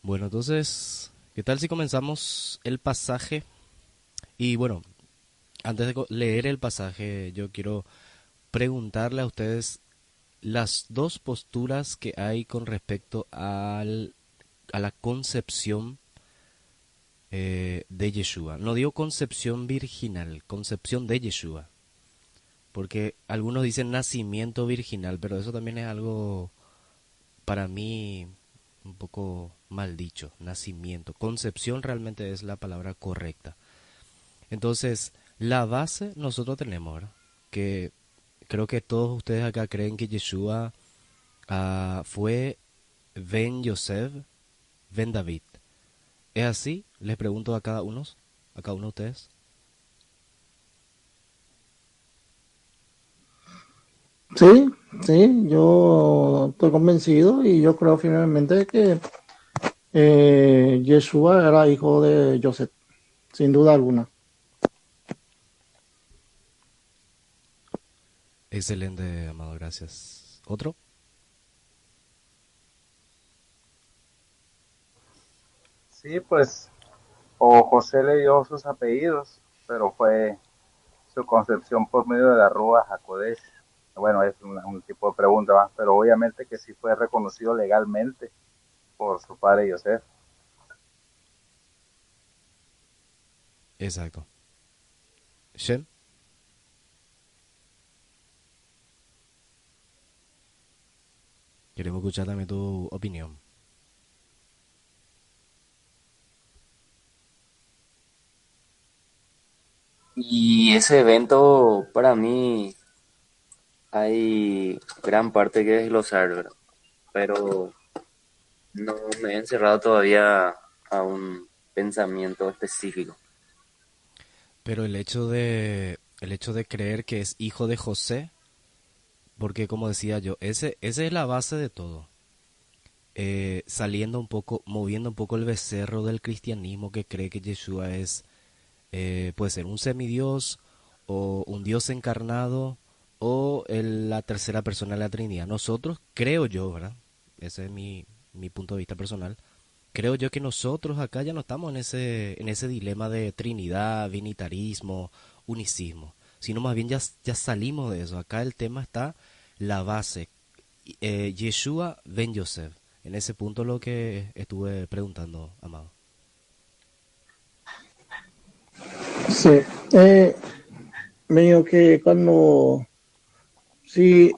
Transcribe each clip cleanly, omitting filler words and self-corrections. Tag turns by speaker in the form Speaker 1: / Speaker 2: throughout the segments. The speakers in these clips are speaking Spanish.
Speaker 1: Bueno, entonces, ¿qué tal si comenzamos el pasaje? Y bueno, antes de leer el pasaje, yo quiero preguntarle a ustedes las dos posturas que hay con respecto a la concepción de Yeshua. No digo concepción virginal, concepción de Yeshua. Porque algunos dicen nacimiento virginal, pero eso también es algo para mí un poco mal dicho, nacimiento. Concepción realmente es la palabra correcta. Entonces, la base nosotros tenemos, ¿verdad? Que creo que todos ustedes acá creen que Yeshua fue Ben Yosef, Ben David. ¿Es así? Les pregunto a cada uno de ustedes.
Speaker 2: Sí, sí, yo estoy convencido y yo creo firmemente que Yeshua era hijo de Joseph, sin duda alguna.
Speaker 1: Excelente, amado, gracias. ¿Otro?
Speaker 3: Sí, pues, o José le dio sus apellidos, pero fue su concepción por medio de la Rúa Hakodesh. Bueno, es un tipo de pregunta más, pero obviamente que sí fue reconocido legalmente por su padre Yosef.
Speaker 1: Exacto. Shem, queremos escuchar también tu opinión.
Speaker 4: Y ese evento, para mí, hay gran parte que desglosar, ¿verdad? Pero no me he encerrado todavía a un pensamiento específico.
Speaker 1: Pero el hecho de creer que es hijo de José, porque como decía yo, ese es la base de todo. Saliendo un poco, moviendo un poco el becerro del cristianismo que cree que Yeshua es, puede ser un semidios o un dios encarnado o la tercera persona de la Trinidad. Nosotros, creo yo, ¿verdad? Ese es mi punto de vista personal. Creo yo que nosotros acá ya no estamos en ese dilema de Trinidad, vinitarismo, unicismo, sino más bien ya salimos de eso. Acá el tema está la base, Yeshua ben Yosef. En ese punto lo que estuve preguntando, amado.
Speaker 2: Sí, eh, me digo que sí,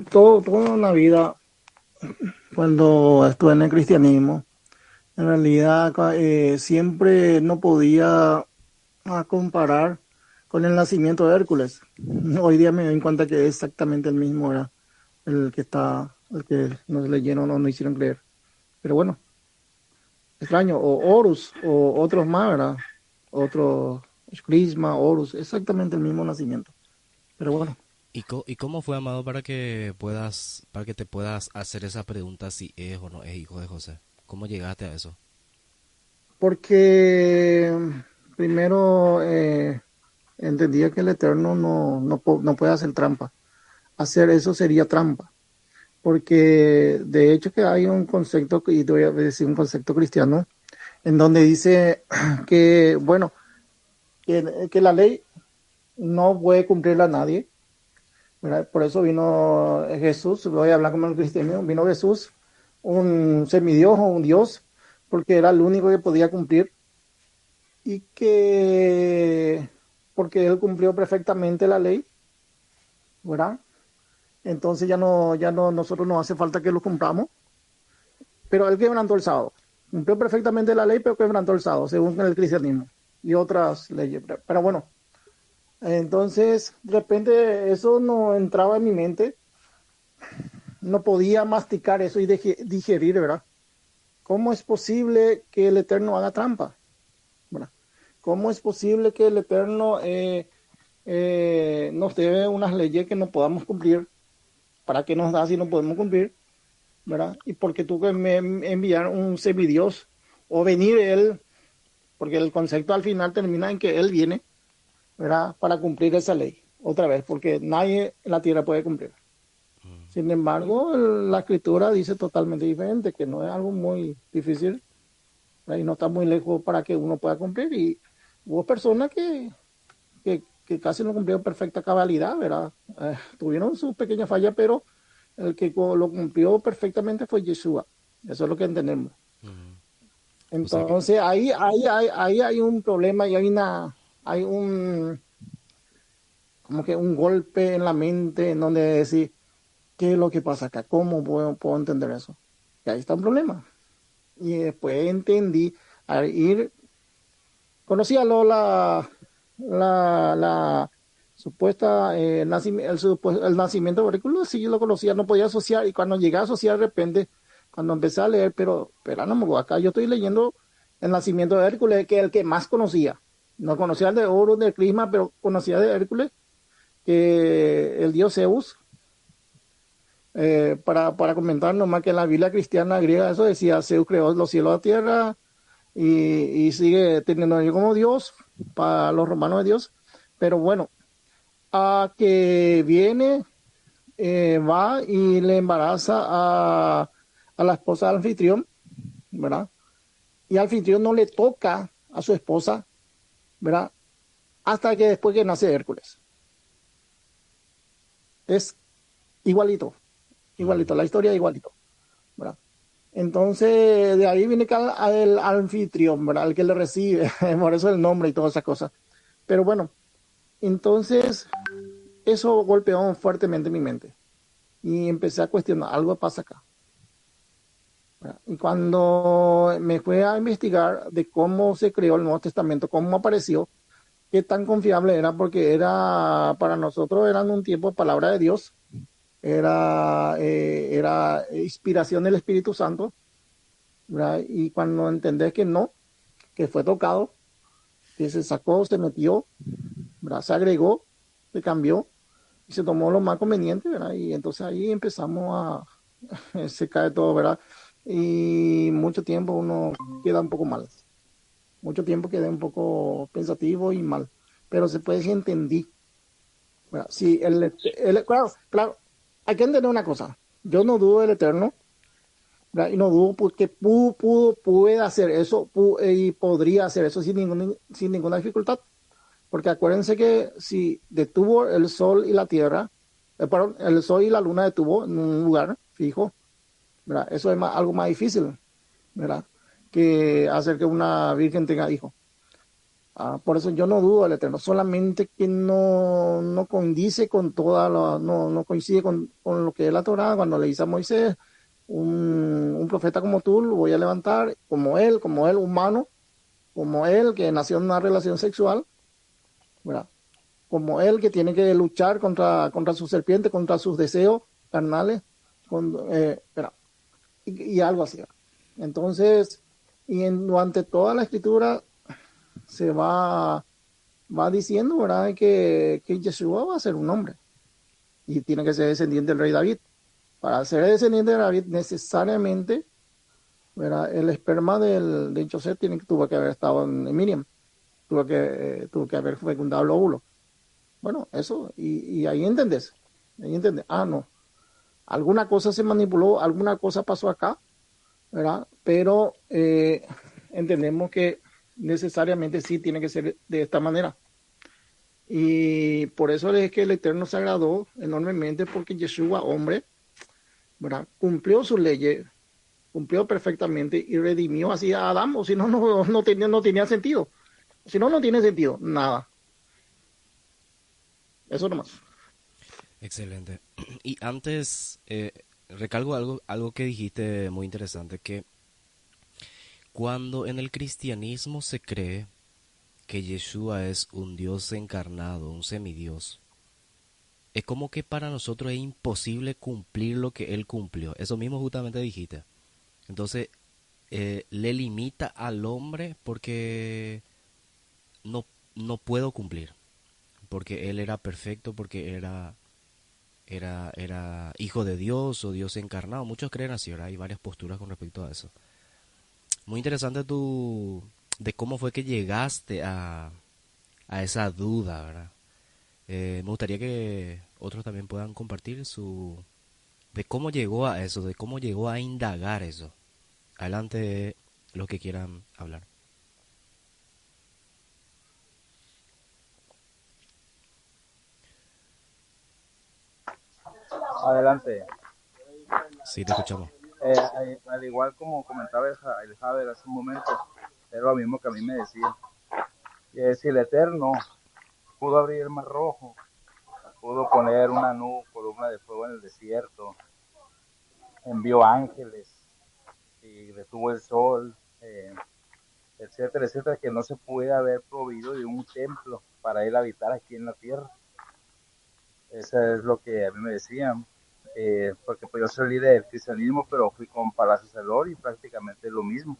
Speaker 2: toda la vida, cuando estuve en el cristianismo, en realidad siempre no podía comparar con el nacimiento de Hércules. Hoy día me doy cuenta que es exactamente el mismo era el que nos leyeron o no hicieron creer. Pero bueno, extraño, o Horus, o otros más, ¿verdad? Otro, Crisma, Horus, exactamente el mismo nacimiento. Pero bueno,
Speaker 1: ¿Y cómo fue, amado, para que te puedas hacer esa pregunta si es o no es hijo de José? ¿Cómo llegaste a eso?
Speaker 2: porque primero entendía que el Eterno no puede hacer trampa. Hacer eso sería trampa. Porque de hecho que hay un concepto, y te voy a decir un concepto cristiano, en donde dice que, bueno, que la ley no puede cumplirla a nadie, ¿verdad? Por eso vino Jesús, voy a hablar como el cristiano, vino Jesús, un semidios o un dios, porque era el único que podía cumplir y que, porque él cumplió perfectamente la ley, ¿verdad? Entonces ya no, nosotros no hace falta que lo cumplamos, pero él quebrantó el sábado. Cumplió perfectamente la ley, pero quebrantó el sábado, según el cristianismo y otras leyes. Pero bueno, entonces de repente eso no entraba en mi mente, no podía masticar eso y digerir, ¿verdad? ¿Cómo es posible que el Eterno haga trampa? ¿Verdad? ¿Cómo es posible que el Eterno nos dé unas leyes que no podamos cumplir? ¿Para qué nos da si no podemos cumplir? ¿Verdad? Y porque tuvo que enviar un semidios o venir él, porque el concepto al final termina en que él viene, ¿verdad? Para cumplir esa ley, otra vez, porque nadie en la tierra puede cumplir. Sin embargo, la escritura dice totalmente diferente, que no es algo muy difícil. ¿verdad? Y no está muy lejos para que uno pueda cumplir. Y hubo personas que casi no cumplieron perfecta cabalidad, ¿verdad? Tuvieron su pequeña falla, pero el que lo cumplió perfectamente fue Yeshua. Eso es lo que entendemos.
Speaker 1: Ujú. O sea que,
Speaker 2: Entonces ahí hay un problema y hay un, como que un golpe en la mente en donde decir, ¿qué es lo que pasa acá? ¿Cómo puedo entender eso? Y ahí está un problema. Y después entendí, al ir, conocía la supuesta, el nacimiento de Verículo, sí yo lo conocía, no podía asociar, y cuando llegué a asociar de repente, cuando empecé a leer, pero no, acá yo estoy leyendo el nacimiento de Hércules, que es el que más conocía. No conocía el de Oro, de Crisma, pero conocía de Hércules, que el dios Zeus, para comentar nomás que en la Biblia cristiana griega eso decía, Zeus creó los cielos y la tierra y sigue teniendo yo como Dios, para los romanos de Dios, pero bueno, a que viene, va y le embaraza a la esposa del anfitrión, ¿verdad? Y al anfitrión no le toca a su esposa, ¿verdad? Hasta que después que nace Hércules. Es igualito, igualito,
Speaker 1: ujú.
Speaker 2: la historia es igualito, ¿verdad? Entonces, de ahí viene que el anfitrión, ¿verdad? El que le recibe, por eso el nombre y todas esas cosas. Pero bueno, entonces eso golpeó fuertemente mi mente y empecé a cuestionar, algo pasa acá, ¿verdad? Y cuando me fue a investigar de cómo se creó el Nuevo Testamento, cómo apareció, qué tan confiable era, porque era, para nosotros eran un tiempo palabra de Dios, era inspiración del Espíritu Santo, ¿verdad? Y cuando entendés que no, que fue tocado, que se sacó, se metió, ¿verdad? Se agregó, se cambió y se tomó lo más conveniente, ¿verdad? Y entonces ahí empezamos se cae todo, ¿verdad? Y mucho tiempo uno queda un poco mal, mucho tiempo quedé un poco pensativo y mal, pero se puede decir entendí, ¿verdad? Sí, claro, hay que entender una cosa, yo no dudo del Eterno, ¿verdad? Y no dudo porque puede hacer eso y podría hacer eso sin ninguna dificultad. Porque acuérdense que si detuvo el sol y la tierra, perdón, el sol y la luna detuvo en un lugar fijo, ¿verdad? Eso es algo más difícil, ¿verdad? Que hacer que una virgen tenga hijos. Por eso yo no dudo del Eterno, solamente que no condice con no coincide con lo que es la Torah, cuando le dice a Moisés, un profeta como tú lo voy a levantar, como él humano, como él que nació en una relación sexual, ¿verdad? Como él que tiene que luchar contra su serpiente, contra sus deseos carnales, ¿verdad? Y algo así, ¿verdad? Entonces, durante toda la escritura se va diciendo, ¿verdad? Que Yeshua va a ser un hombre y tiene que ser descendiente del rey David. Para ser descendiente de David, necesariamente, ¿verdad? El esperma de José tuvo que haber estado en Miriam, tuvo que haber fecundado el óvulo. Bueno, eso, y ahí entendés, no, alguna cosa se manipuló, alguna cosa pasó acá, ¿verdad? Pero entendemos que necesariamente sí tiene que ser de esta manera. Y por eso es que el Eterno se agradó enormemente porque Yeshua, hombre, ¿verdad? Cumplió sus leyes, cumplió perfectamente y redimió así a Adán, o si no, no tenía sentido. Si no, no tiene sentido, nada. Eso nomás.
Speaker 1: Excelente. Y antes, recalco algo que dijiste muy interesante, que cuando en el cristianismo se cree que Yeshua es un Dios encarnado, un semidios, es como que para nosotros es imposible cumplir lo que Él cumplió. Eso mismo justamente dijiste. Entonces, le limita al hombre porque no, no puedo cumplir. Porque Él era perfecto, porque era hijo de Dios o Dios encarnado. Muchos creen así, ¿verdad? Hay varias posturas con respecto a eso. Muy interesante de cómo fue que llegaste a esa duda, ¿verdad? Me gustaría que otros también puedan compartir de cómo llegó a eso, de cómo llegó a indagar eso. Adelante, los que quieran hablar.
Speaker 3: Adelante.
Speaker 1: Sí, te escuchamos.
Speaker 3: Al igual como comentaba el Javier hace un momento, es lo mismo que a mí me decía. Si el Eterno pudo abrir el Mar Rojo, pudo poner una nube, columna de fuego en el desierto, envió ángeles y detuvo el sol, etcétera, etcétera, que no se puede haber proveído de un templo para él habitar aquí en la tierra. Eso es lo que a mí me decían. Porque pues yo soy líder del cristianismo, pero fui con Palacios Elor y prácticamente lo mismo.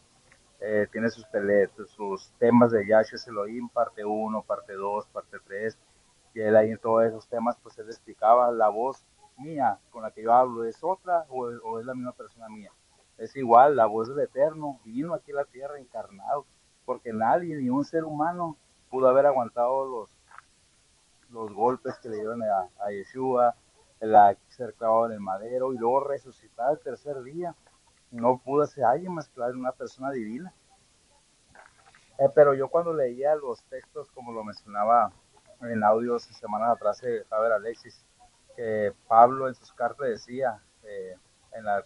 Speaker 3: Tiene sus peleas, sus temas de Yahshua Elohim, parte uno, parte 2, parte 3, y él ahí en todos esos temas, pues él explicaba la voz mía con la que yo hablo, ¿es otra o es la misma persona mía? Es igual, la voz del Eterno vino aquí a la tierra encarnado, porque nadie, ni un ser humano, pudo haber aguantado los golpes que le dieron a Yeshua, ser clavado en el madero y luego resucitar el tercer día. No pudo ser alguien mezclar en una persona divina. Pero yo cuando leía los textos, como lo mencionaba en audios semanas atrás de Javier Alexis, que Pablo en sus cartas decía,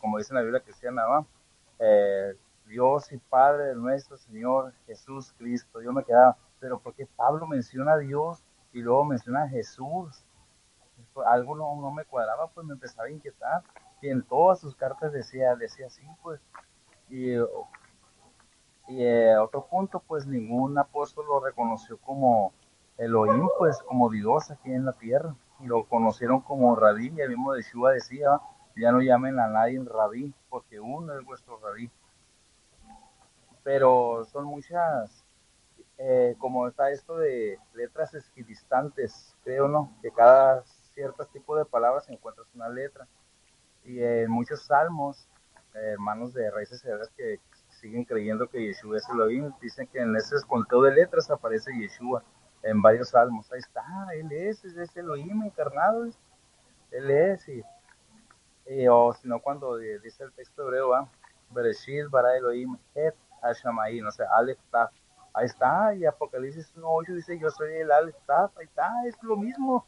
Speaker 3: como dice en la Biblia cristiana, ¿va? Eh, Dios y Padre de nuestro Señor Jesús Cristo. Yo me quedaba, pero ¿por qué Pablo menciona a Dios y luego menciona a Jesús? Algo no me cuadraba, pues me empezaba a inquietar. Y en todas sus cartas decía así, pues. Y otro punto, pues ningún apóstol lo reconoció como Elohim, pues como Dios aquí en la tierra. Y lo conocieron como Rabí, y el mismo Yeshua decía, ya no llamen a nadie Rabí, porque uno es vuestro Rabí. Pero son muchas, como está esto de letras equidistantes, creo, ¿no? Que cada cierto tipo de palabras encuentras una letra. Y en muchos salmos, hermanos de raíces hebreas que siguen creyendo que Yeshua es Elohim, dicen que en ese conteo de letras aparece Yeshua en varios salmos. Ahí está, él es Elohim encarnado, él es. O si no, cuando dice el texto hebreo, Bereshit bara Elohim et Hashamaim, o sea, Aleph Taf. Ahí está, y Apocalipsis 1.8 dice, yo soy el Aleph Taf, ahí está, es lo mismo.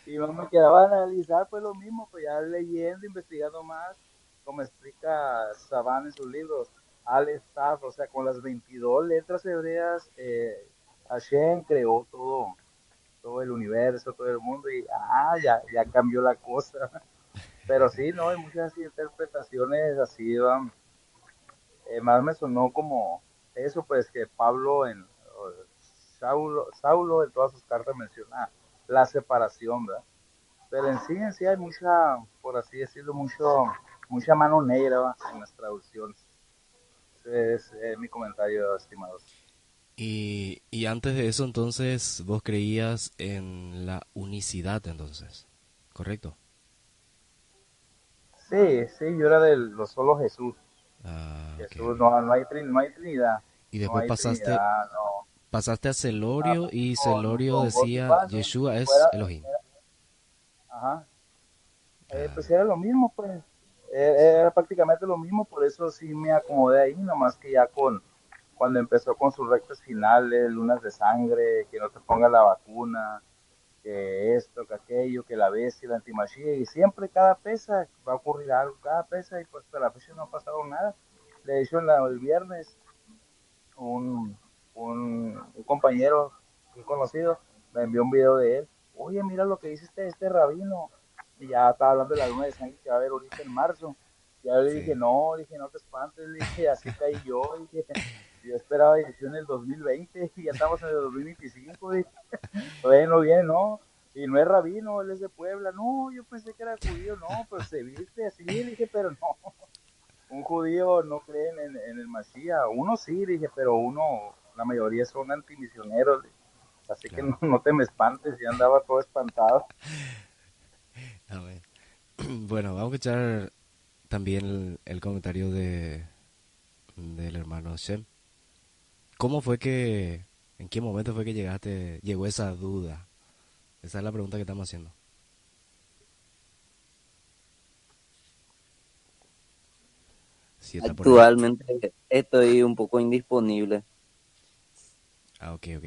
Speaker 3: Y no me quedaba a analizar, pues lo mismo, pues ya leyendo, investigando más, como explica Saban en sus libros, Aleph Taf, o sea, con las 22 letras hebreas, Hashem creó todo el universo, todo el mundo, y ya cambió la cosa. Pero sí, no, hay muchas interpretaciones así, más me sonó como eso, pues que Pablo Saulo en todas sus cartas menciona la separación, ¿verdad? Pero en sí hay mucha, por así decirlo, mucha mano negra, ¿va? En las traducciones. Ese es mi comentario, estimados.
Speaker 1: Y antes de eso, entonces, vos creías en la unicidad, entonces, ¿correcto?
Speaker 3: Sí, yo era de los solo Jesús.
Speaker 1: Ah, ok,
Speaker 3: Jesús,
Speaker 1: ok.
Speaker 3: no hay Trinidad.
Speaker 1: Y
Speaker 3: No
Speaker 1: después
Speaker 3: hay Trinidad, no.
Speaker 1: pasaste a Celorio y Celorio
Speaker 3: Con God the
Speaker 1: decía,
Speaker 3: Father,
Speaker 1: Yeshua es
Speaker 3: fuera,
Speaker 1: Elohim.
Speaker 3: ajá, pues
Speaker 1: Ah,
Speaker 3: era lo mismo, pues. Era prácticamente lo mismo, por eso sí me acomodé ahí, nomás que ya cuando empezó con sus rectas finales, lunas de sangre, que no te ponga la vacuna, que esto, que aquello, que la bestia, la antimachía, y siempre cada pesa va a ocurrir algo, cada pesa, y pues hasta la fecha no ha pasado nada. De hecho, el viernes, un, un compañero, un conocido, me envió un video de él. Oye, mira lo que dice este rabino. Y ya estaba hablando de la luna de sangre que va a haber ahorita en marzo. Ya le dije,
Speaker 1: sí,
Speaker 3: no te espantes, le dije, así caí yo. Dije, yo esperaba dirección en el 2020 y ya estamos en el 2025. Dije, bueno, bien, ¿no? Y no es rabino, él es de Puebla. No, yo pensé que era judío, no, pues se viste así, le dije, pero no, un judío no cree en el Mashiach. Uno sí, dije, pero la mayoría son antimisioneros. Así que
Speaker 1: claro.
Speaker 3: no te me espantes, ya andaba todo espantado.
Speaker 1: Amén. Bueno, vamos a escuchar también el comentario del hermano Shem. ¿Cómo fue en qué momento fue que llegó esa duda? Esa es la pregunta que estamos haciendo. Si está por ahí.
Speaker 4: Actualmente estoy un poco indisponible.
Speaker 1: Ah, ok, ok.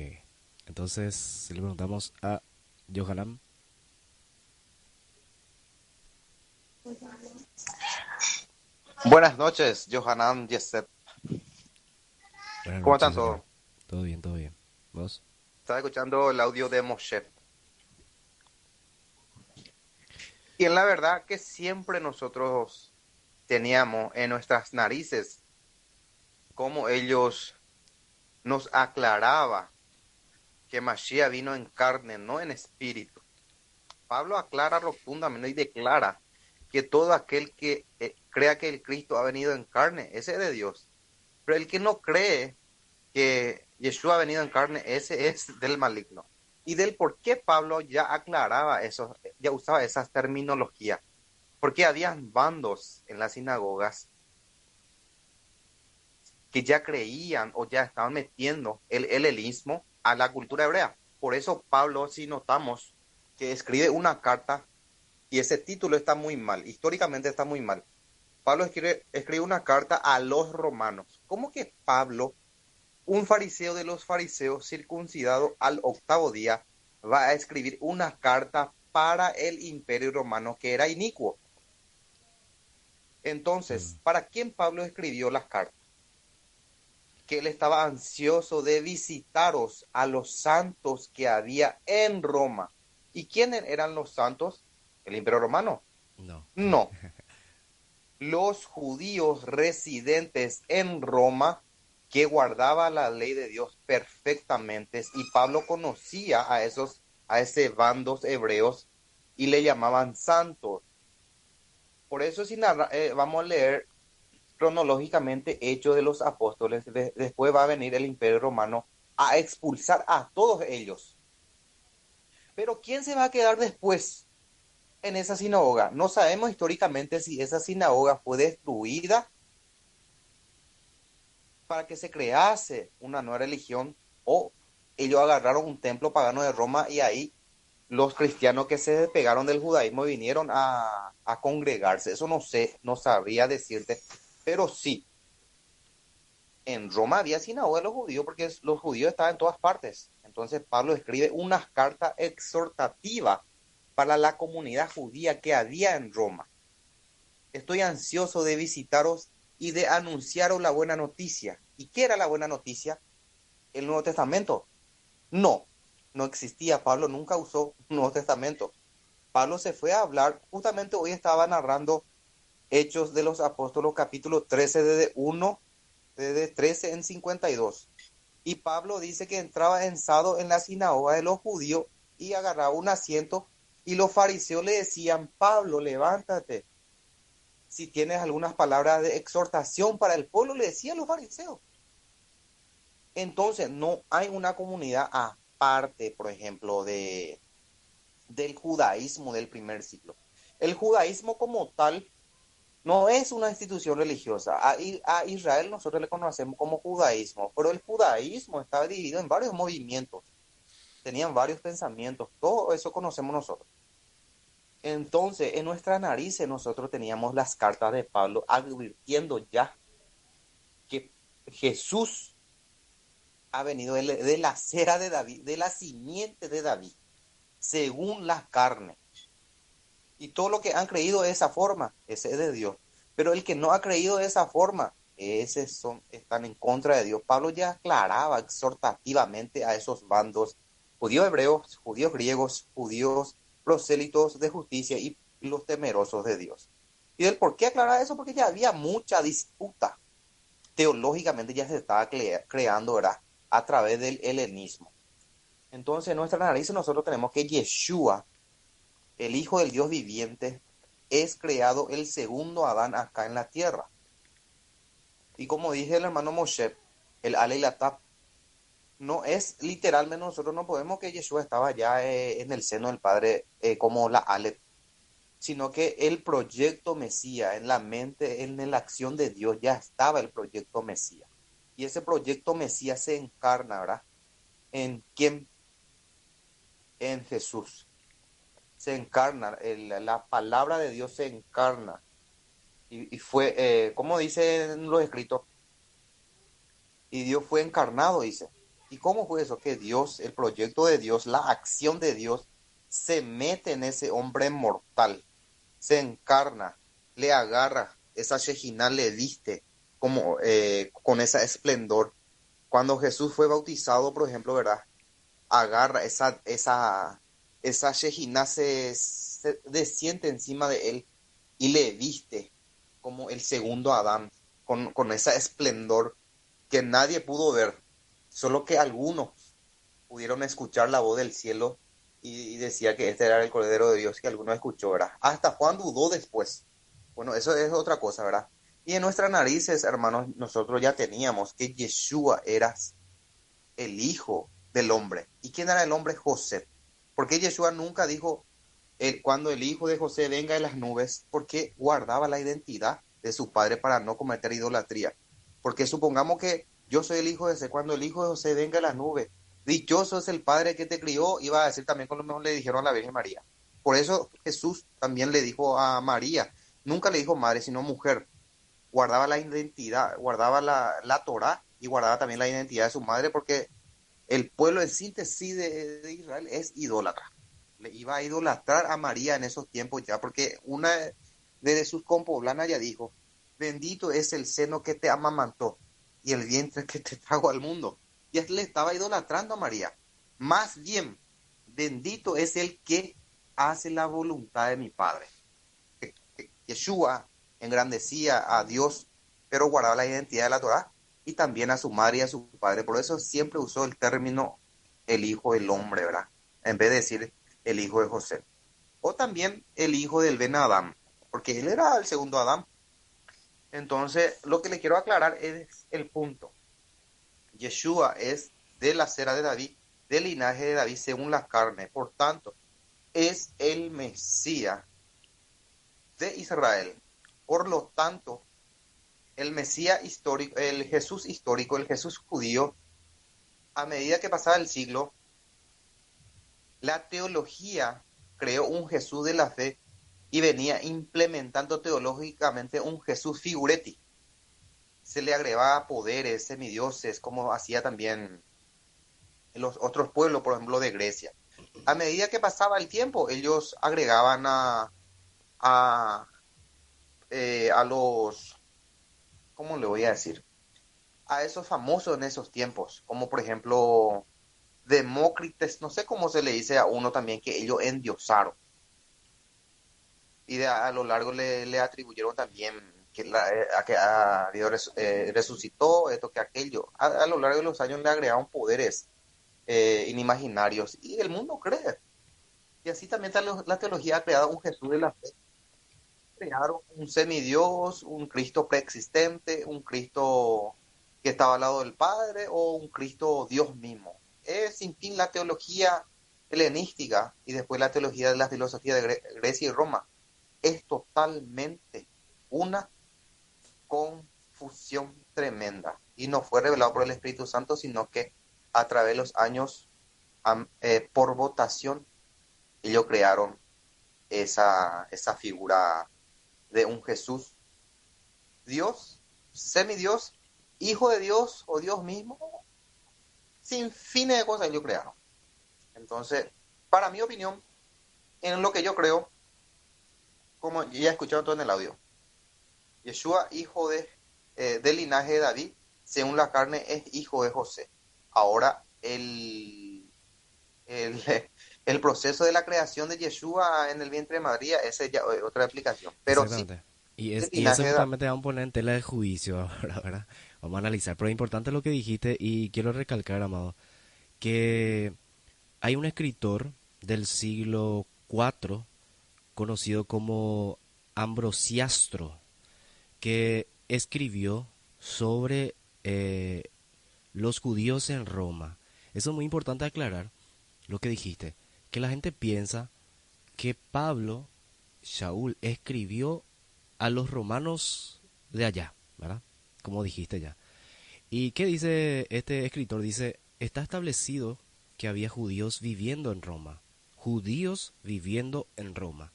Speaker 1: Entonces, si le preguntamos a Johanan.
Speaker 5: Buenas noches, Johanan Yesep.
Speaker 1: Buenas
Speaker 5: ¿Cómo
Speaker 1: noches,
Speaker 5: están
Speaker 1: señor.
Speaker 5: todos?
Speaker 1: Todo bien, todo bien. ¿Vos?
Speaker 5: Estaba escuchando el audio de Moshe. Y en la verdad que siempre nosotros teníamos en nuestras narices cómo ellos nos aclaraba que Mashiach vino en carne, no en espíritu. Pablo aclara rotundamente y declara que todo aquel que crea que el Cristo ha venido en carne, ese es de Dios. Pero el que no cree que Yeshua ha venido en carne, ese es del maligno. Y del por qué Pablo ya aclaraba eso, ya usaba esas terminologías. Porque habían bandos en las sinagogas que ya creían o ya estaban metiendo el helenismo a la cultura hebrea. Por eso Pablo, si notamos, que escribe una carta y ese título está muy mal, históricamente está muy mal. Pablo escribe una carta a los romanos. ¿Cómo que Pablo, un fariseo de los fariseos, circuncidado al octavo día, va a escribir una carta para el imperio romano que era inicuo?
Speaker 1: Mm,
Speaker 5: Entonces, ¿para quién Pablo escribió las cartas? Que él estaba ansioso de visitaros a los santos que había en Roma. ¿Y quiénes eran los santos? ¿El imperio romano?
Speaker 1: no.
Speaker 5: No, los judíos residentes en Roma que guardaba la ley de Dios perfectamente, y Pablo conocía a ese bandos hebreos y le llamaban santos. Por eso si vamos a leer cronológicamente Hechos de los Apóstoles, después va a venir el Imperio Romano a expulsar a todos ellos. Pero ¿quién se va a quedar después en esa sinagoga? No sabemos históricamente si esa sinagoga fue destruida para que se crease una nueva religión o ellos agarraron un templo pagano de Roma y ahí los cristianos que se despegaron del judaísmo vinieron a congregarse. Eso no sé, no sabría decirte, pero sí, en Roma había sinagoga de los judíos porque los judíos estaban en todas partes. Entonces Pablo escribe una carta exhortativa para la comunidad judía que había en Roma. Estoy ansioso de visitaros y de anunciaros la buena noticia. ¿Y qué era la buena noticia? ¿El Nuevo Testamento? No, no existía. Pablo nunca usó un Nuevo Testamento. Pablo se fue a hablar, justamente hoy estaba narrando Hechos de los Apóstoles, capítulo 13, desde 13 en 52. Y Pablo dice que entraba ensado en la sinagoga de los judíos y agarraba un asiento y los fariseos le decían, Pablo, levántate. Si tienes algunas palabras de exhortación para el pueblo, le decían los fariseos. Entonces, no hay una comunidad aparte, por ejemplo, del judaísmo del primer siglo. El judaísmo como tal no es una institución religiosa. A Israel nosotros le conocemos como judaísmo, pero el judaísmo estaba dividido en varios movimientos, tenían varios pensamientos, todo eso conocemos nosotros. Entonces, en nuestra narices nosotros teníamos las cartas de Pablo advirtiendo ya que Jesús ha venido de la cera de David, de la simiente de David, según la carne. Y todo lo que han creído de esa forma, ese es de Dios. Pero el que no ha creído de esa forma, están en contra de Dios. Pablo ya aclaraba exhortativamente a esos bandos, judíos hebreos, judíos griegos, judíos prosélitos de justicia y los temerosos de Dios. ¿Y el por qué aclarar eso? Porque ya había mucha disputa. Teológicamente ya se estaba creando, ¿verdad? A través del helenismo. Entonces, en nuestra análisis nosotros tenemos que Yeshua, el Hijo del Dios viviente, es creado el segundo Adán acá en la tierra. Y como dije el hermano Moshe, el Ale y la Tap, no es literalmente, nosotros no podemos que Yeshua estaba ya en el seno del Padre como la Ale, sino que el proyecto Mesías, en la mente, en la acción de Dios, ya estaba el proyecto Mesías. Y ese proyecto Mesías se encarna, ¿verdad? ¿En quién? En Jesús. Se encarna, la palabra de Dios se encarna Y fue, como dice en los escritos, y Dios fue encarnado, dice. ¿Y cómo fue eso? Que Dios, el proyecto de Dios, la acción de Dios, se mete en ese hombre mortal, se encarna, le agarra, esa Shejinah le viste como, con ese esplendor. Cuando Jesús fue bautizado, por ejemplo, ¿verdad? Agarra esa Shejinah se desciende encima de él y le viste como el segundo Adán, con ese esplendor que nadie pudo ver, solo que algunos pudieron escuchar la voz del cielo y decía que este era el Cordero de Dios que algunos escuchó, ¿verdad? Hasta Juan dudó después. Bueno, eso es otra cosa, ¿verdad? Y en nuestras narices, hermanos, nosotros ya teníamos que Yeshua era el hijo del hombre. ¿Y quién era el hombre? José. Porque Yeshua nunca dijo, cuando el hijo de José venga en las nubes, porque guardaba la identidad de su padre para no cometer idolatría. Porque supongamos que yo soy el hijo de José, cuando el hijo de José venga en las nubes, dichoso es el padre que te crió, iba a decir también con lo mejor le dijeron a la Virgen María. Por eso Jesús también le dijo a María, nunca le dijo madre, sino mujer, guardaba la identidad, guardaba la Torá y guardaba también la identidad de su madre, porque el pueblo en síntesis de Israel es idólatra. Le iba a idolatrar a María en esos tiempos ya, porque una de sus compoblanas ya dijo, bendito es el seno que te amamantó y el vientre que te trajo al mundo. Y él le estaba idolatrando a María. Más bien, bendito es el que hace la voluntad de mi Padre. Yeshua engrandecía a Dios, pero guardaba la identidad de la Torá y también a su madre y a su padre. Por eso siempre usó el término el hijo del hombre, ¿verdad? En vez de decir el hijo de José. O también el hijo del Ben Adán, porque él era el segundo Adán. Entonces, lo que le quiero aclarar es el punto. Yeshua es de la cera de David, del linaje de David según la carne. Por tanto, es el Mesías de Israel. Por lo tanto, el Mesías histórico, el Jesús histórico, el Jesús judío, a medida que pasaba el siglo, la teología creó un Jesús de la fe y venía implementando teológicamente un Jesús figuretti. Se le agregaba poderes, semidioses, como hacía también en los otros pueblos, por ejemplo, de Grecia. A medida que pasaba el tiempo, ellos agregaban a, a los, ¿cómo le voy a decir? A esos famosos en esos tiempos, como por ejemplo Demócritas, no sé cómo se le dice a uno también que ellos endiosaron y a lo largo le atribuyeron también que, que a Dios resucitó, esto que aquello. A lo largo de los años le agregaron poderes inimaginarios y el mundo cree. Y así también la teología ha creado un Jesús de la fe. Crearon un semidios, un Cristo preexistente, un Cristo que estaba al lado del Padre o un Cristo Dios mismo. Es sin fin la teología helenística y después la teología de la filosofía de Grecia y Roma. Es totalmente una confusión tremenda y no fue revelado por el Espíritu Santo, sino que a través de los años, por votación, ellos crearon esa figura de un Jesús, Dios, semidios, hijo de Dios o Dios mismo, sin fines de cosas ellos crearon. Entonces, para mi opinión, en lo que yo creo, como ya escucharon todo en el audio, Yeshua, hijo del linaje de David, según la carne, es hijo de José. Ahora, el, el proceso de la creación de Yeshua en el vientre de María, esa es ya otra explicación. Pero sí,
Speaker 1: Exactamente. Y,
Speaker 5: el
Speaker 1: y eso
Speaker 5: linaje de David.
Speaker 1: justamente va a poner en tela de juicio ahora, ¿verdad? Vamos a analizar. Pero es importante lo que dijiste y quiero recalcar, Amado, que hay un escritor del siglo IV conocido como Ambrosiastro que escribió sobre los judíos en Roma. Eso es muy importante aclarar lo que dijiste, que la gente piensa que Pablo, Shaul, escribió a los romanos de allá, ¿verdad? Como dijiste ya. ¿Y qué dice este escritor? Dice, está establecido que había judíos viviendo en Roma, judíos viviendo en Roma,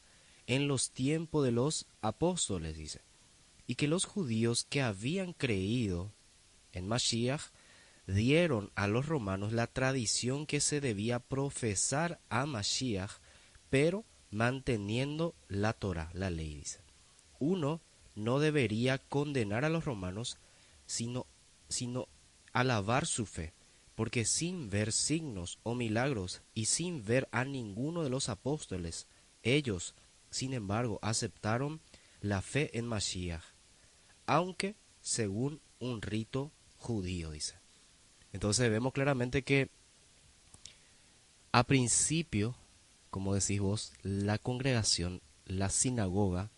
Speaker 1: en los tiempos de los apóstoles, dice. y que los judíos que habían creído en Mashiach dieron a los romanos la tradición que se debía profesar a Mashiach, pero manteniendo la Torah, la ley, dice. Uno no debería condenar a los romanos, sino alabar su fe, porque sin ver signos o milagros y sin ver a ninguno de los apóstoles, ellos, sin embargo, aceptaron la fe en Mashiach, aunque según un rito judío, dice. Entonces vemos claramente que a principio, como decís vos, la congregación, la sinagoga,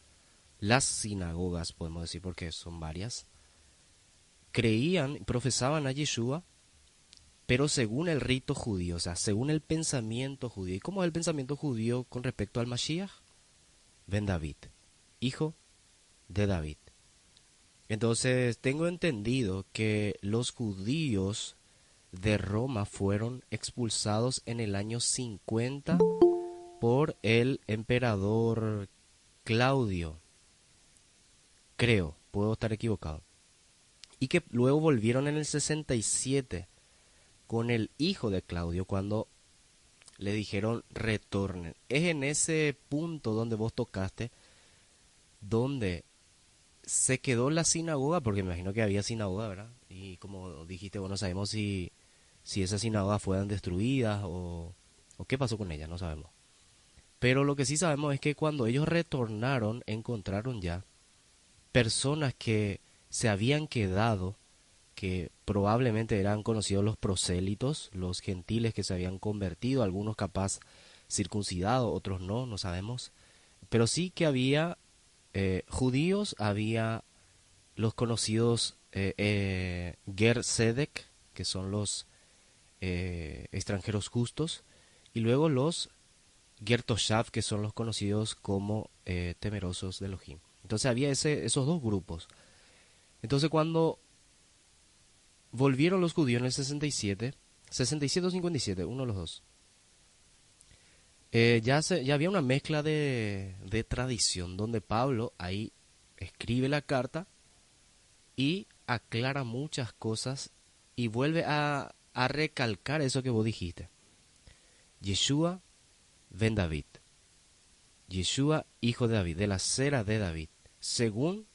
Speaker 1: las sinagogas podemos decir porque son varias, creían y profesaban a Yeshua, pero según el rito judío, o sea, según el pensamiento judío. ¿Y cómo es el pensamiento judío con respecto al Mashiach? Ben David, hijo de David. Entonces tengo entendido que los judíos de Roma fueron expulsados en el año 50 por el emperador Claudio, creo, puedo estar equivocado, y que luego volvieron en el 67 con el hijo de Claudio cuando le dijeron retornen. Es en ese punto donde vos tocaste, donde se quedó la sinagoga, porque me imagino que había sinagoga, ¿verdad? Y como dijiste, bueno, sabemos si esas sinagogas fueron destruidas o qué pasó con ellas, no sabemos. Pero lo que sí sabemos es que cuando ellos retornaron, encontraron ya personas que se habían quedado, que probablemente eran conocidos los prosélitos, los gentiles que se habían convertido, algunos capaz circuncidados, otros no, no sabemos. Pero sí que había judíos, había los conocidos Ger Sedek, que son los extranjeros justos, y luego los Ger Toshav, que son los conocidos como temerosos de Elohim. Entonces había esos dos grupos. Entonces cuando volvieron los judíos en el 67, 67 o 57, uno de los dos, ya había una mezcla de tradición, donde Pablo ahí escribe la carta y aclara muchas cosas y vuelve a recalcar eso que vos dijiste. Yeshua ben David, Yeshua hijo de David, de la cera de David, según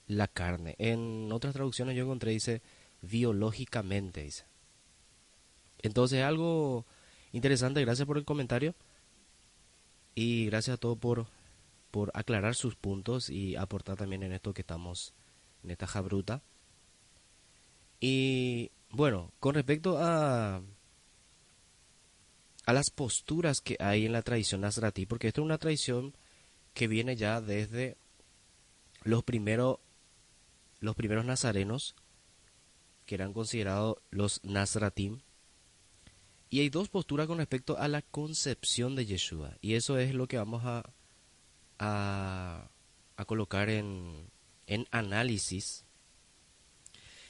Speaker 1: la carne. En otras traducciones yo encontré, dice, biológicamente, dice. Entonces algo interesante, gracias por el comentario y gracias a todos por aclarar sus puntos y aportar también en esto que estamos, en esta jabruta. Y bueno, con respecto a las posturas que hay en la tradición nazaratí, porque esto es una tradición que viene ya desde los primeros nazarenos, que eran considerados los nazaratim, y hay dos posturas con respecto a la concepción de Yeshua, y eso es lo que vamos a colocar en análisis.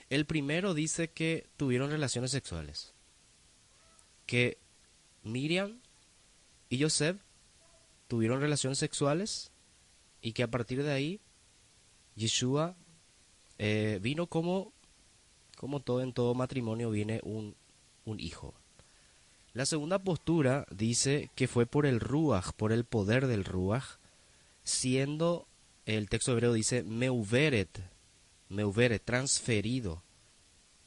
Speaker 1: El primero dice que tuvieron relaciones sexuales, que Miriam y Joseph tuvieron relaciones sexuales y que a partir de ahí Yeshua vino como todo en todo matrimonio viene un hijo. La segunda postura dice que fue por el Ruach, por el poder del Ruach, siendo, el texto hebreo dice, meuveret, transferido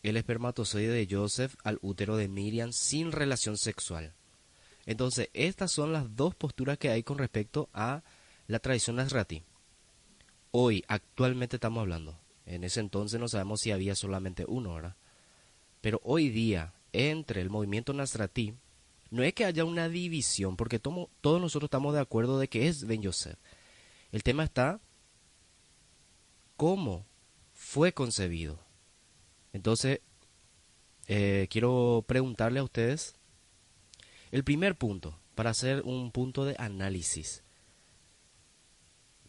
Speaker 1: el espermatozoide de Joseph al útero de Miriam sin relación sexual. Entonces, estas son las dos posturas que hay con respecto a la tradición nazratí. Hoy, actualmente estamos hablando. En ese entonces no sabemos si había solamente uno, ¿verdad? Pero hoy día, entre el movimiento nazratí, no es que haya una división, porque todos nosotros estamos de acuerdo de que es Ben Yosef. El tema está cómo fue concebido. Entonces, quiero preguntarle a ustedes el primer punto, para hacer un punto de análisis.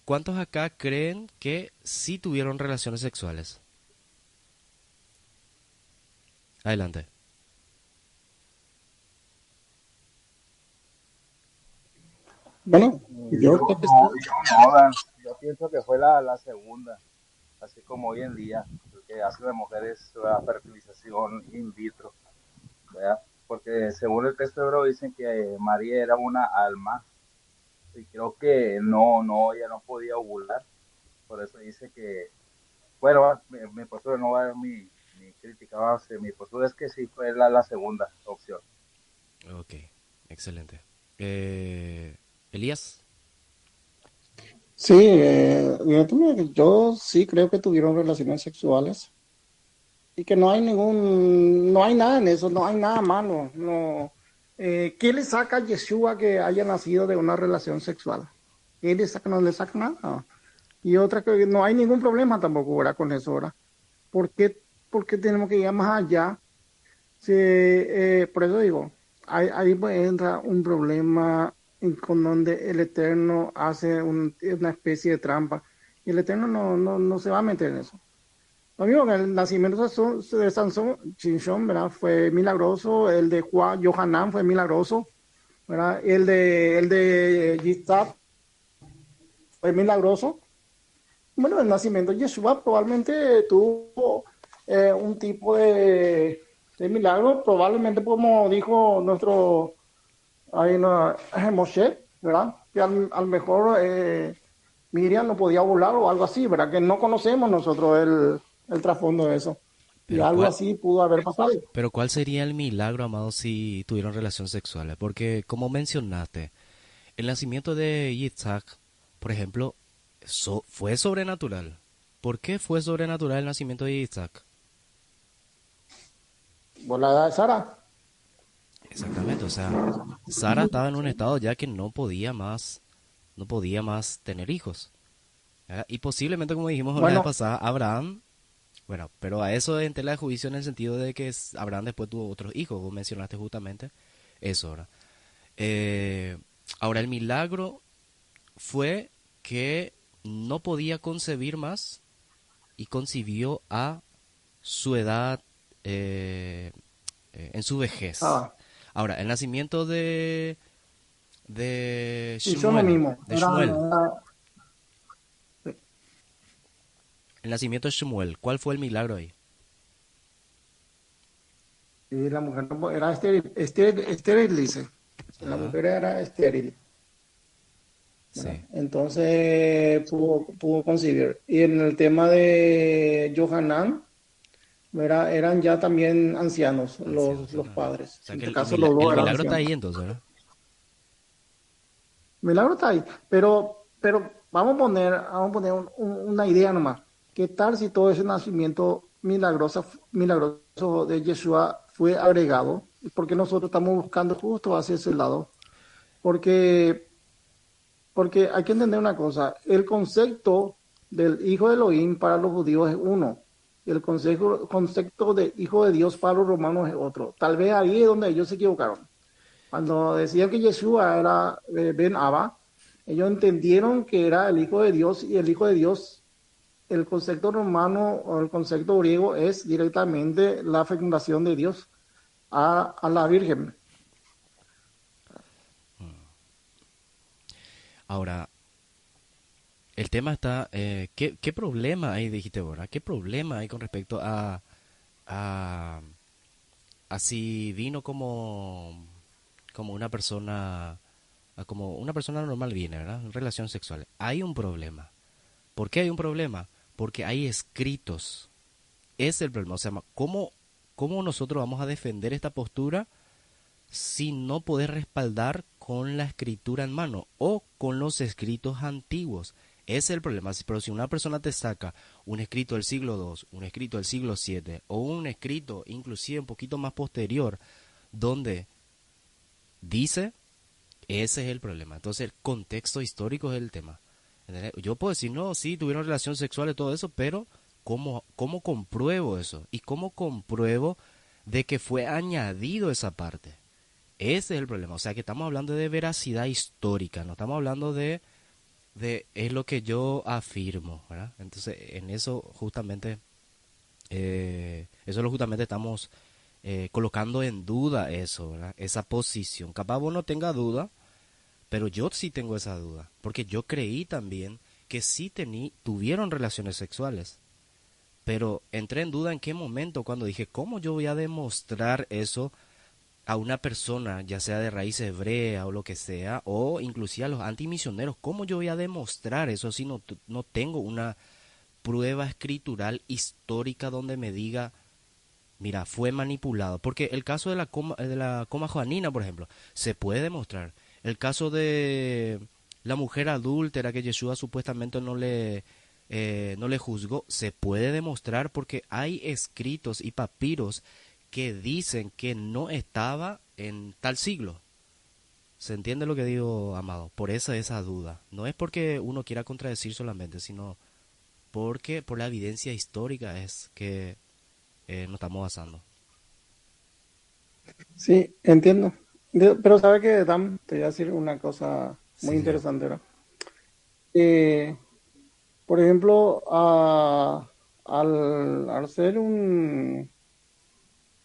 Speaker 1: ¿Cuántos acá creen que sí tuvieron relaciones sexuales? Adelante.
Speaker 2: Bueno,
Speaker 3: Yo, no, yo pienso que fue la segunda. así como hoy en día, lo que hacen las mujeres la fertilización in vitro, ¿verdad? Porque según el texto hebreo dicen que María era una alma y creo que no, ella no podía ovular, por eso dice que, bueno, mi postura no va a dar mi crítica, va a ser, mi postura es que sí fue la segunda opción.
Speaker 1: Ok, excelente. Elías,
Speaker 2: Sí, yo sí creo que tuvieron relaciones sexuales y que no hay nada en eso, no hay nada malo. No, ¿qué le saca a Yeshua que haya nacido de una relación sexual? ¿Qué le saca? No le saca nada. Y otra que no hay ningún problema tampoco, ¿verdad? Con eso, ¿verdad? ¿Por qué, por qué tenemos que ir más allá? Sí, por eso digo, ahí pues entra un problema con donde el Eterno hace una especie de trampa. Y el Eterno no se va a meter en eso. Lo mismo que el nacimiento de Sansón, Chinchón, ¿verdad? Fue milagroso. El de Juan, Yohanan fue milagroso, ¿verdad? El de Yitzhak fue milagroso. Bueno, el nacimiento de Yeshua probablemente tuvo un tipo de milagro, probablemente como dijo nuestro ahí no, Moshe, ¿verdad? Que al mejor Miriam no podía volar o algo así, ¿verdad? Que no conocemos nosotros el trasfondo de eso. Y
Speaker 1: pero
Speaker 2: algo
Speaker 1: ¿cuál,
Speaker 2: así pudo haber pasado.
Speaker 1: pero ¿cuál sería el milagro, amado, si tuvieron relaciones sexuales? Porque, como mencionaste, el nacimiento de Yitzhak, por ejemplo, fue sobrenatural. ¿Por qué fue sobrenatural el nacimiento de Yitzhak?
Speaker 2: Volada de Sara.
Speaker 1: Exactamente, o sea, Sara estaba en un estado ya que no podía más tener hijos. ¿Verdad? Y posiblemente, como dijimos la vez
Speaker 2: Bueno,
Speaker 1: pasada, Abraham, bueno, pero a eso en tela de juicio en el sentido de que Abraham después tuvo otros hijos, vos mencionaste justamente eso, ¿verdad? Eh, ahora, el milagro fue que no podía concebir más y concibió a su edad, eh, en su vejez.
Speaker 2: ah,
Speaker 1: Ahora, el nacimiento de
Speaker 2: hizo lo
Speaker 1: Shmuel,
Speaker 2: mismo.
Speaker 1: de Shmuel, el nacimiento de Shmuel, ¿cuál fue el milagro ahí?
Speaker 2: Y la mujer era estéril, dice. La
Speaker 1: Ajá,
Speaker 2: mujer era estéril. ¿Verdad?
Speaker 1: sí,
Speaker 2: Entonces pudo concebir. Y en el tema de Johanan, ¿verdad? Eran ya también ancianos
Speaker 1: ancianos,
Speaker 2: los
Speaker 1: ajá.
Speaker 2: padres.
Speaker 1: O sea
Speaker 2: En
Speaker 1: que
Speaker 2: este caso los
Speaker 1: el
Speaker 2: dos eran
Speaker 1: milagro está ahí
Speaker 2: ancianos.
Speaker 1: entonces, ¿verdad?
Speaker 2: Milagro está ahí. Pero vamos a poner una idea nomás. ¿Qué tal si todo ese nacimiento milagroso de Yeshua fue agregado? Porque nosotros estamos buscando justo hacia ese lado. Porque Porque hay que entender una cosa, el concepto del hijo de Elohim para los judíos es uno, y el concepto de hijo de Dios para los romanos es otro. Tal vez ahí es donde ellos se equivocaron. Cuando decían que Yeshua era Ben Abba, ellos entendieron que era el hijo de Dios y el hijo de Dios, el concepto romano o el concepto griego es directamente la fecundación de Dios a la Virgen.
Speaker 1: Ahora, el tema está, ¿qué problema hay, dijiste ahora? ¿Qué problema hay con respecto a, a si vino como una persona, como una persona normal viene, ¿verdad? En relación sexual. Hay un problema. ¿Por qué hay un problema? Porque hay escritos. Es el problema. O sea, ¿cómo nosotros vamos a defender esta postura si no poder respaldar con la escritura en mano o con los escritos antiguos? Ese es el problema. Pero si una persona te saca un escrito del siglo II, un escrito del siglo VII o un escrito inclusive un poquito más posterior donde dice, ese es el problema. Entonces el contexto histórico es el tema. ¿Entendés? Yo puedo decir, no, sí, tuvieron relaciones sexuales y todo eso, pero ¿cómo compruebo eso? ¿Y cómo compruebo de que fue añadido esa parte? Ese es el problema. O sea, que estamos hablando de veracidad histórica, no estamos hablando es lo que yo afirmo, ¿verdad? Entonces, en eso justamente, eso es lo justamente estamos colocando en duda eso, ¿verdad? Esa posición. Capaz vos no tenga duda, pero yo sí tengo esa duda, porque yo creí también que sí tuvieron relaciones sexuales. Pero entré en duda en qué momento cuando dije, ¿cómo yo voy a demostrar eso a una persona, ya sea de raíz hebrea o lo que sea, o inclusive a los antimisioneros? ¿Cómo yo voy a demostrar eso si no tengo una prueba escritural histórica donde me diga, mira, fue manipulado? Porque el caso de la coma joanina, por ejemplo, se puede demostrar. El caso de la mujer adúltera que Yeshua supuestamente no le juzgó, se puede demostrar porque hay escritos y papiros que dicen que no estaba en tal siglo. ¿Se entiende lo que digo, Amado? Por esa duda. No es porque uno quiera contradecir solamente, sino porque por la evidencia histórica es que nos estamos basando.
Speaker 2: Sí, entiendo. Pero sabe que, Dan, te voy a decir una cosa muy
Speaker 1: Sí, sí.
Speaker 2: interesante, ¿no? Eh, por ejemplo, al ser un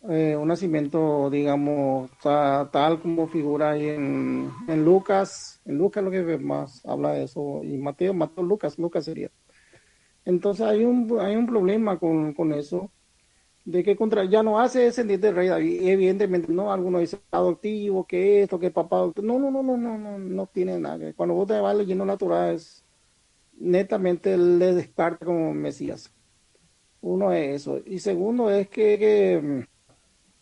Speaker 2: nacimiento, digamos, tal como figura ahí en Lucas lo que más habla de eso, y Mateo, Lucas sería. Entonces hay un problema con eso, de que ya no hace descendiente del rey David, evidentemente, no, algunos dicen adoptivo, que esto, que papá, no tiene nada que ver. Cuando vos te vas leyendo la Torah, es netamente le descarta como Mesías. Uno es eso, y segundo es que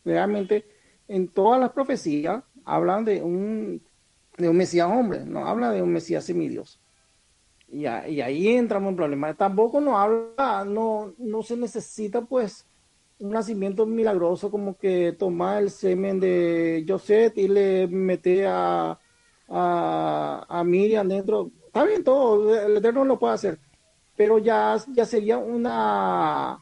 Speaker 2: realmente en todas las profecías hablan de un Mesías hombre, no habla de un Mesías semidios. Y ahí entramos en problemas. Tampoco no habla, no se necesita pues un nacimiento milagroso como que tomar el semen de José y le mete a Miriam dentro. Está bien todo, el Eterno lo puede hacer, pero ya sería una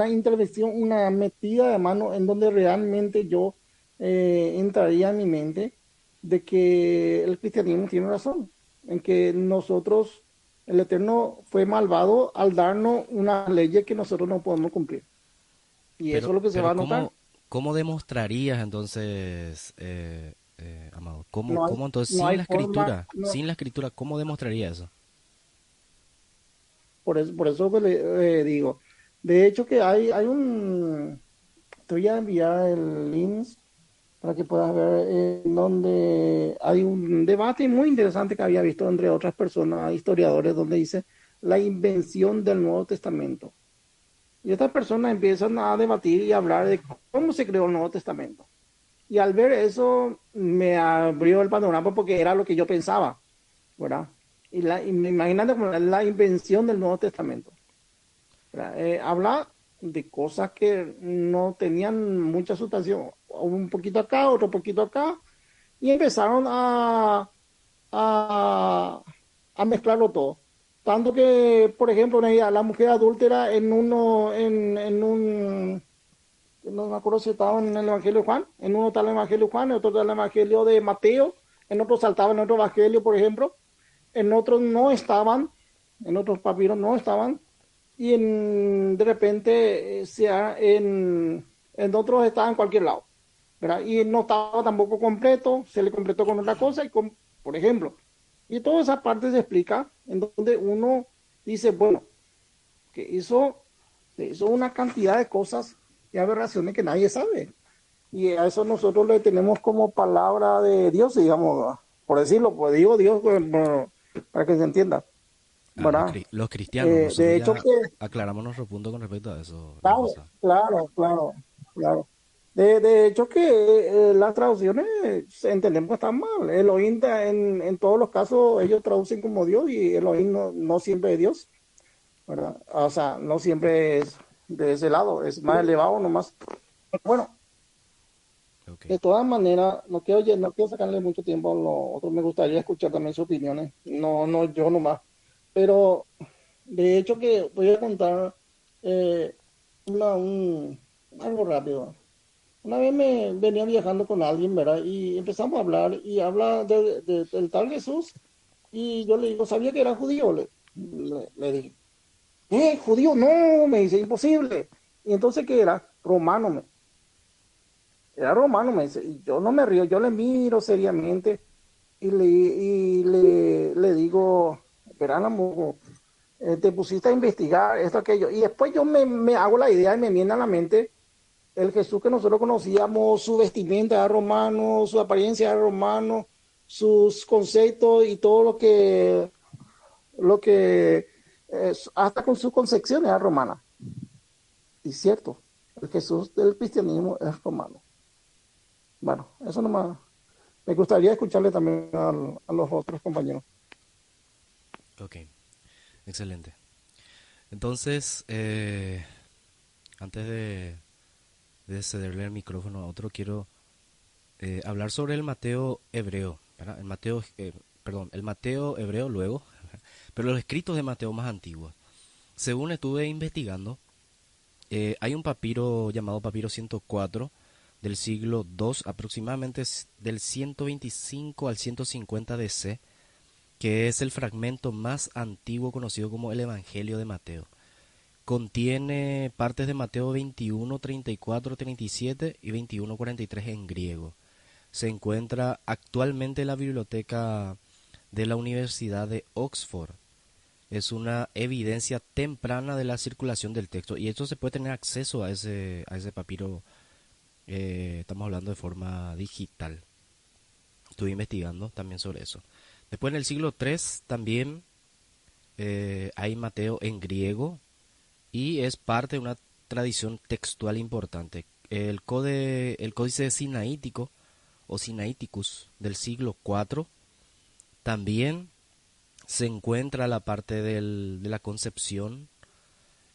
Speaker 2: intervención, una metida de mano en donde realmente yo entraría en mi mente de que el cristianismo tiene razón, en que nosotros, el Eterno fue malvado al darnos unas leyes que nosotros no podemos cumplir. Y eso es lo que se va
Speaker 1: Pero
Speaker 2: a notar.
Speaker 1: ¿cómo demostrarías entonces, Amado?
Speaker 2: No hay,
Speaker 1: ¿Cómo entonces
Speaker 2: no hay forma,
Speaker 1: sin la escritura, cómo demostraría eso?
Speaker 2: por eso que le digo. De hecho que hay te voy a enviar el link para que puedas ver en donde hay un debate muy interesante que había visto entre otras personas, historiadores, donde dice la invención del Nuevo Testamento. Y estas personas empiezan a debatir y a hablar de cómo se creó el Nuevo Testamento. Y al ver eso me abrió el panorama porque era lo que yo pensaba, ¿verdad? Imagínate como la invención del Nuevo Testamento. Habla de cosas que no tenían mucha sustancia, un poquito acá, otro poquito acá, y empezaron a, a mezclarlo todo. Tanto que, por ejemplo, la mujer adúltera en un, no me acuerdo si estaba en el Evangelio de Juan, en uno está el Evangelio de Juan, en otro está el Evangelio de Mateo, en otro saltaba en otro Evangelio, por ejemplo, en otros no estaban, en otros papiros no estaban, y de repente en otros estaba en cualquier lado, ¿verdad? Y no estaba tampoco completo, se le completó con otra cosa, por ejemplo. Y toda esa parte se explica en donde uno dice, bueno, que hizo una cantidad de cosas y aberraciones que nadie sabe. Y a eso nosotros le tenemos como palabra de Dios, digamos, por decirlo, pues digo Dios, pues, para que se entienda,
Speaker 1: Ah,
Speaker 2: ¿verdad?
Speaker 1: los cristianos, nosotros
Speaker 2: De hecho
Speaker 1: ya
Speaker 2: que
Speaker 1: aclaramos nuestro punto con respecto a eso la vez
Speaker 2: claro,
Speaker 1: pasada.
Speaker 2: claro. De hecho que las traducciones entendemos que están mal. Elohim en todos los casos ellos traducen como Dios y Elohim no siempre es Dios, ¿verdad? O sea, no siempre es de ese lado, es más elevado nomás. Bueno,
Speaker 1: Ok.
Speaker 2: de todas maneras, no quiero sacarle mucho tiempo a lo otro, me gustaría escuchar también sus opiniones, no yo nomás. Pero de hecho que voy a contar eh, algo rápido. Una vez me venía viajando con alguien, ¿verdad? Y empezamos a hablar y habla del tal Jesús y yo le digo, ¿sabía que era judío? Le dije, ¿qué? ¿Judío? No, me dice, imposible. Y entonces, ¿qué era? Romano, era romano, me dice. Y yo no me río, yo le miro seriamente y le digo, verán, amo, te pusiste a investigar esto, aquello. Y después yo me hago la idea y me viene a la mente el Jesús que nosotros conocíamos, su vestimenta era romano, su apariencia era romano, sus conceptos y todo lo que hasta con su concepción era romana. Y cierto, el Jesús del cristianismo es romano. Bueno, eso nomás. Me gustaría escucharle también a los otros compañeros.
Speaker 1: Ok, excelente. Entonces, antes de cederle el micrófono a otro, quiero hablar sobre el Mateo hebreo, ¿verdad? El Mateo hebreo luego, pero los escritos de Mateo más antiguos. Según estuve investigando, hay un papiro llamado papiro 104 del siglo II, aproximadamente del 125 al 150 DC, que es el fragmento más antiguo conocido como el Evangelio de Mateo. Contiene partes de Mateo 21, 34, 37 y 21, 43 en griego. Se encuentra actualmente en la biblioteca de la Universidad de Oxford. Es una evidencia temprana de la circulación del texto y esto se puede tener acceso a ese papiro. Estamos hablando de forma digital. Estuve investigando también sobre eso. Después en el siglo III también hay Mateo en griego y es parte de una tradición textual importante. El códice sinaítico o Sinaiticus del siglo IV también se encuentra la parte de la concepción.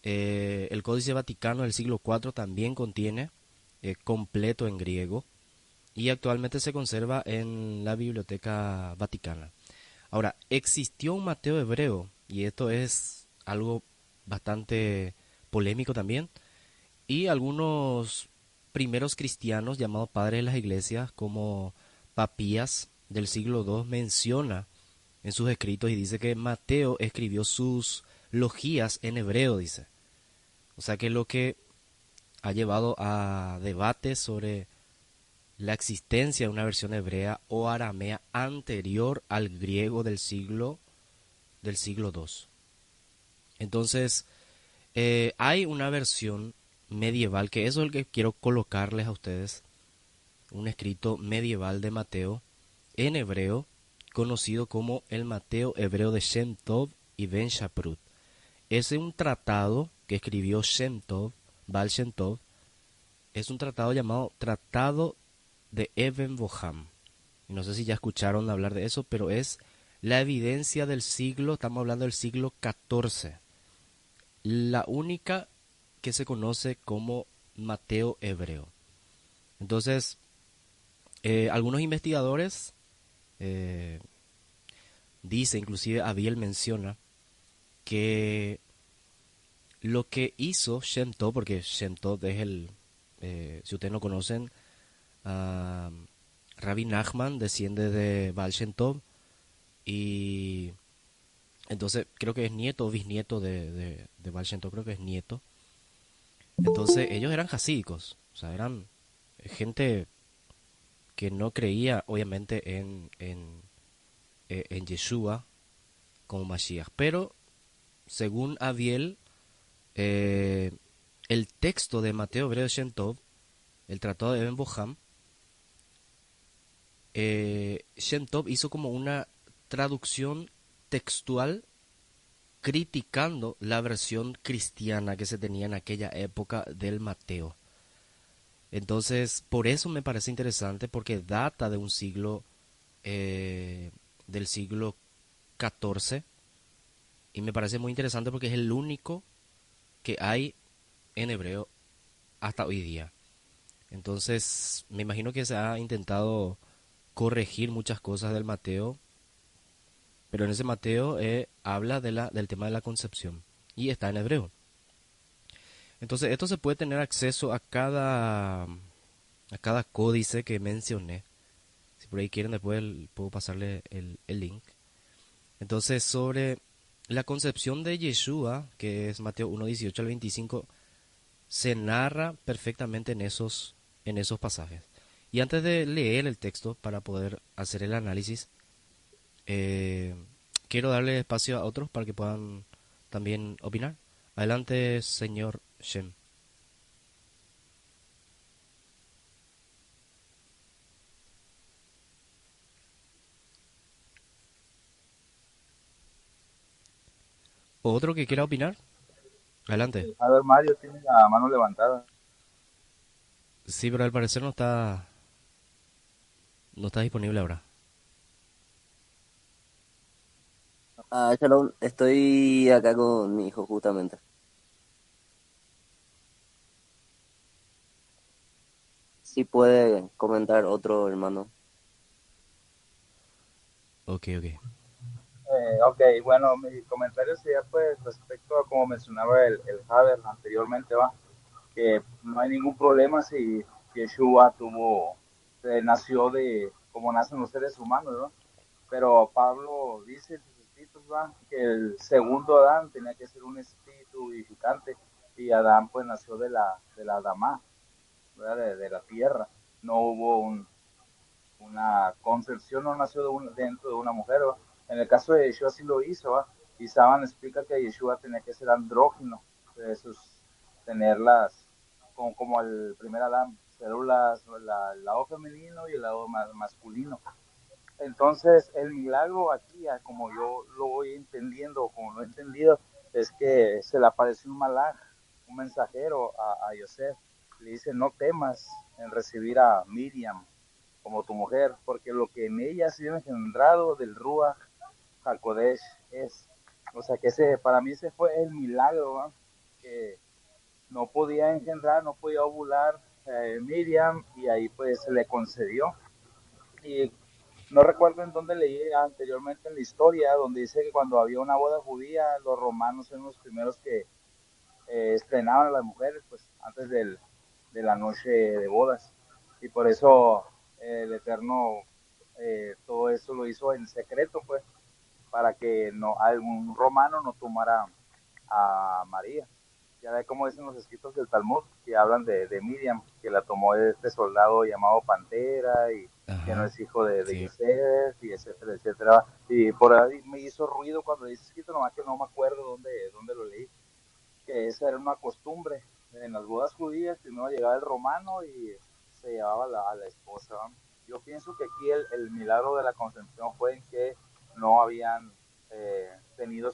Speaker 1: El Códice Vaticano del siglo IV también contiene completo en griego y actualmente se conserva en la Biblioteca Vaticana. Ahora, existió un Mateo hebreo y esto es algo bastante polémico también, y algunos primeros cristianos llamados padres de las iglesias como Papías del siglo II menciona en sus escritos y dice que Mateo escribió sus logías en hebreo, dice. O sea que lo que ha llevado a debates sobre la existencia de una versión hebrea o aramea anterior al griego del siglo II. Entonces, hay una versión medieval, que eso es el que quiero colocarles a ustedes, un escrito medieval de Mateo en hebreo, conocido como el Mateo hebreo de Shem Tov y Ben Shaprut. Es un tratado que escribió Shem Tov, Baal Shem Tov, es un tratado llamado Tratado de Eben Boham. No sé si ya escucharon hablar de eso, pero es la evidencia del siglo, estamos hablando del siglo XIV, la única que se conoce como Mateo hebreo. Entonces, algunos investigadores dice, inclusive Abiel menciona, que lo que hizo Shem Tov, porque Shem Tov es si ustedes no conocen, uh, Rabbi Nachman desciende de Baal Shem Tov, y entonces creo que es nieto o bisnieto de Baal Shem Tov, creo que es nieto. Entonces ellos eran jasídicos, o sea, eran gente que no creía obviamente en Yeshua como Mashiach, pero según Abiel, eh, el texto de Mateo hebreo de Shem Tov, el tratado de Ben Boham, Shem Tov hizo como una traducción textual criticando la versión cristiana que se tenía en aquella época del Mateo. Entonces, por eso me parece interesante, porque data de un siglo, del siglo XIV, y me parece muy interesante porque es el único que hay en hebreo hasta hoy día. Entonces, me imagino que se ha intentado corregir muchas cosas del Mateo, pero en ese Mateo habla del tema de la concepción y está en hebreo. Entonces, esto se puede tener acceso a cada códice que mencioné. Si por ahí quieren, después puedo pasarle el link. Entonces, sobre la concepción de Yeshua, que es Mateo 1, 18 al 25, se narra perfectamente en esos pasajes. Y antes de leer el texto para poder hacer el análisis, quiero darle espacio a otros para que puedan también opinar? Adelante, señor Shem. ¿Otro que quiera opinar? Adelante.
Speaker 3: A ver, Mario tiene la mano levantada.
Speaker 1: Sí, pero al parecer no está disponible ahora.
Speaker 6: Ah, Shalom, estoy acá con mi hijo justamente. Si puede comentar otro hermano.
Speaker 1: Ok, ok.
Speaker 3: Ok, bueno, mi comentario sería pues respecto a como mencionaba el Javier anteriormente, va, que no hay ningún problema si Yeshua nació de como nacen los seres humanos, ¿no? Pero Pablo dice en sus escritos, va, que el segundo Adán tenía que ser un espíritu vivificante y Adán pues nació de la Adamá, ¿verdad? De la tierra. No hubo una concepción, no nació dentro de una mujer, ¿va? En el caso de Yeshua sí lo hizo, ¿va? Y Saban explica que Yeshua tenía que ser andrógino, tener como el primer Adán, células, el lado femenino y el lado masculino. Entonces, el milagro aquí, como yo lo voy entendiendo, como lo he entendido, es que se le apareció un malaj, un mensajero a Yosef. Le dice, no temas en recibir a Miriam como tu mujer, porque lo que en ella ha sido engendrado del Ruach HaKodesh es. O sea, que para mí ese fue el milagro, ¿no? Que no podía engendrar, no podía ovular Miriam, y ahí pues se le concedió. Y no recuerdo en dónde leí anteriormente en la historia, donde dice que cuando había una boda judía, los romanos eran los primeros que estrenaban a las mujeres, pues antes de la noche de bodas. Y por eso el Eterno todo eso lo hizo en secreto, pues, para que no algún romano no tomara a María. Ya ve cómo dicen los escritos del Talmud, que hablan de Miriam, que la tomó este soldado llamado Pantera, y que no
Speaker 1: Ajá.
Speaker 3: es hijo de
Speaker 1: Sí.
Speaker 3: Yosef, y etcétera, etcétera. Y por ahí me hizo ruido cuando dice escrito, nomás que no me acuerdo dónde lo leí, que esa era una costumbre en las bodas judías. Primero llegaba el romano y se llevaba a la esposa. Yo pienso que aquí el milagro de la concepción fue en que no habían tenido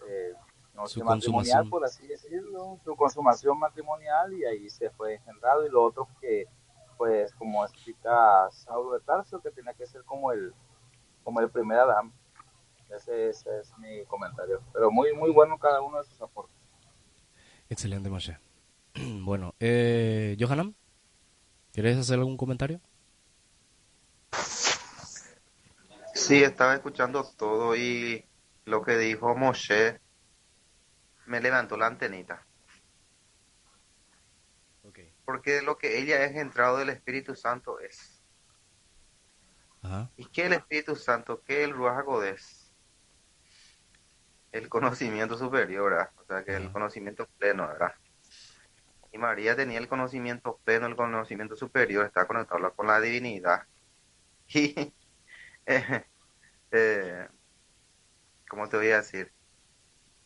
Speaker 3: eh, no
Speaker 1: Su
Speaker 3: sé, matrimonial,
Speaker 1: consumación.
Speaker 3: por así decirlo, su consumación matrimonial, y ahí se fue engendrado. Y lo otro que, pues, como explica Saulo de Tarso, que tenía que ser como el primer Adán. Ese es mi comentario. Pero muy, muy bueno cada uno de sus aportes.
Speaker 1: Excelente, Moshe. Bueno, Johanan, ¿quieres hacer algún comentario?
Speaker 7: Sí, estaba escuchando todo y lo que dijo Moshe me levantó la antenita,
Speaker 1: Ok.
Speaker 7: porque lo que ella es entrado del Espíritu Santo es.
Speaker 1: Ajá.
Speaker 7: ¿Y qué el Espíritu Santo? ¿Qué el Ruach HaKodesh? El conocimiento superior, ¿verdad? O sea, que el
Speaker 1: Ajá.
Speaker 7: conocimiento pleno, ¿verdad? Y María tenía el conocimiento pleno, el conocimiento superior, está conectado con la divinidad. Y, eh, eh, ¿cómo te voy a decir?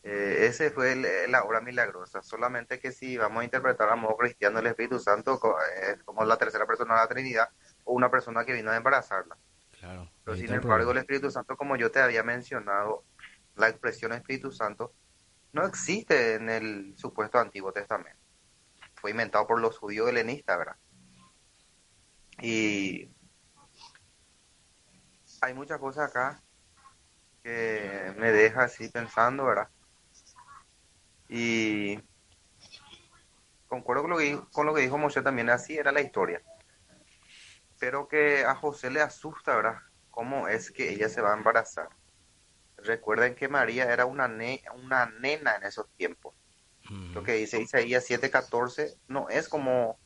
Speaker 7: Ese fue la obra milagrosa, solamente que si vamos a interpretar a modo cristiano el Espíritu Santo es como la tercera persona de la Trinidad o una persona que vino a embarazarla.
Speaker 1: Claro,
Speaker 7: Pero
Speaker 1: ahí
Speaker 7: sin
Speaker 1: está el
Speaker 7: embargo
Speaker 1: problema.
Speaker 7: el Espíritu Santo, como yo te había mencionado, la expresión Espíritu Santo no existe en el supuesto Antiguo Testamento. Fue inventado por los judíos helenistas, ¿verdad? Y hay muchas cosas acá que me deja así pensando, ¿verdad? Y concuerdo con lo que dijo Moshe también, así era la historia. Pero que a José le asusta, ¿verdad? ¿Cómo es que ella se va a embarazar? Recuerden que María era una nena en esos tiempos. Lo
Speaker 1: Ujú.
Speaker 7: que dice Isaías 7:14 no es como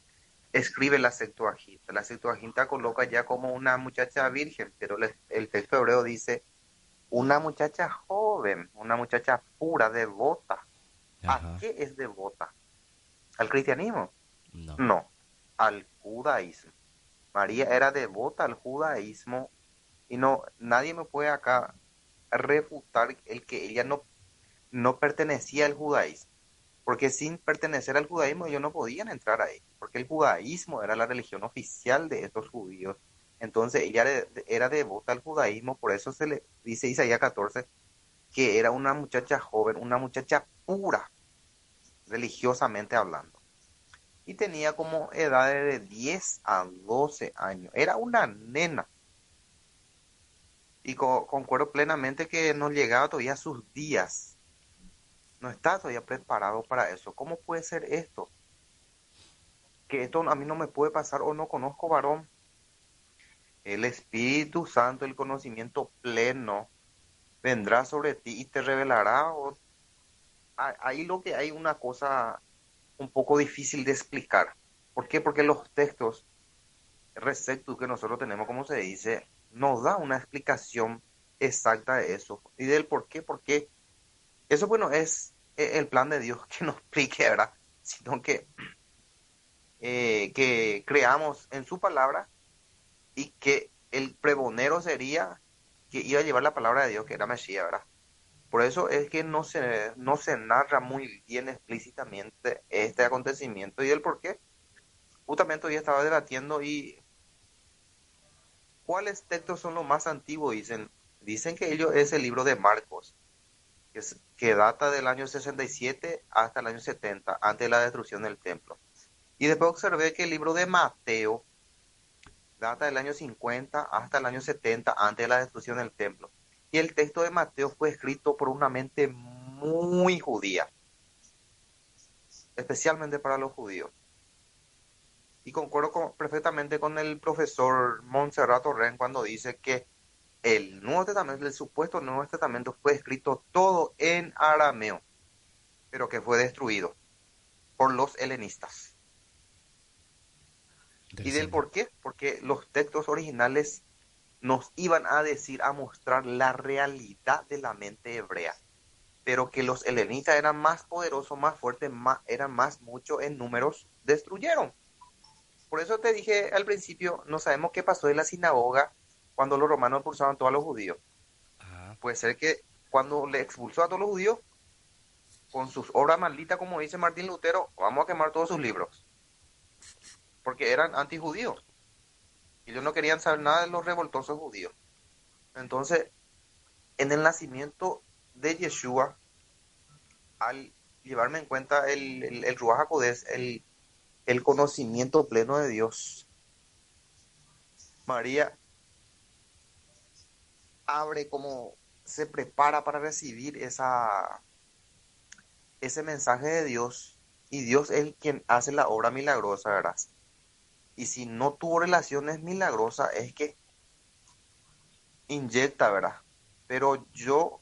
Speaker 7: escribe la Septuaginta. La Septuaginta coloca ya como una muchacha virgen, pero el texto hebreo dice una muchacha joven, una muchacha pura, devota. ¿A
Speaker 1: Ajá.
Speaker 7: qué es devota? ¿Al cristianismo?
Speaker 1: No.
Speaker 7: No, al judaísmo. María era devota al judaísmo y no, nadie me puede acá refutar el que ella no pertenecía al judaísmo, porque sin pertenecer al judaísmo ellos no podían entrar ahí, porque el judaísmo era la religión oficial de estos judíos. Entonces ella era devota al judaísmo, por eso se le dice Isaías 14 que era una muchacha joven, una muchacha pura, religiosamente hablando. Y tenía como edad de 10 a 12 años. Era una nena. Y concuerdo plenamente que no llegaba todavía a sus días. No está todavía preparado para eso. ¿Cómo puede ser esto? Que esto a mí no me puede pasar o no conozco varón. El Espíritu Santo, el conocimiento pleno, vendrá sobre ti y te revelará. Ahí lo que hay una cosa un poco difícil de explicar. ¿Por qué? Porque los textos receptus que nosotros tenemos, como se dice, nos da una explicación exacta de eso y del por qué, porque eso, bueno, es el plan de Dios que nos explique, ¿verdad? Sino que creamos en su palabra y que el pregonero sería que iba a llevar la palabra de Dios, que era Mesías, ¿verdad? Por eso es que no se narra muy bien explícitamente este acontecimiento y del por qué. Justamente hoy estaba debatiendo y ¿cuáles textos son los más antiguos? Dicen que ellos es el libro de Marcos, que data del año 67 hasta el año 70, antes de la destrucción del templo. Y después observé que el libro de Mateo data del año 50 hasta el año 70, antes de la destrucción del templo. Y el texto de Mateo fue escrito por una mente muy judía, especialmente para los judíos. Y concuerdo perfectamente con el profesor Montserrat Torrent cuando dice que el Nuevo Testamento, el supuesto Nuevo Testamento, fue escrito todo en arameo, pero que fue destruido por los helenistas. ¿Y del
Speaker 1: Interesante.
Speaker 7: por qué? Porque los textos originales nos iban a decir, a mostrar la realidad de la mente hebrea, pero que los helenistas eran más poderosos, más fuertes, eran más mucho en números, destruyeron. Por eso te dije al principio, no sabemos qué pasó en la sinagoga cuando los romanos expulsaron a todos los judíos.
Speaker 1: Ajá.
Speaker 7: Puede ser que cuando le expulsó a todos los judíos, con sus obras malditas, como dice Martín Lutero, vamos a quemar todos sus libros, porque eran antijudíos. Y ellos no querían saber nada de los revoltosos judíos. Entonces, en el nacimiento de Yeshua, al llevarme en cuenta el Ruach HaKodesh, el conocimiento pleno de Dios, María abre como se prepara para recibir ese mensaje de Dios, y Dios es quien hace la obra milagrosa, ¿verdad? Y si no tuvo relaciones milagrosas, es que inyecta, ¿verdad? Pero yo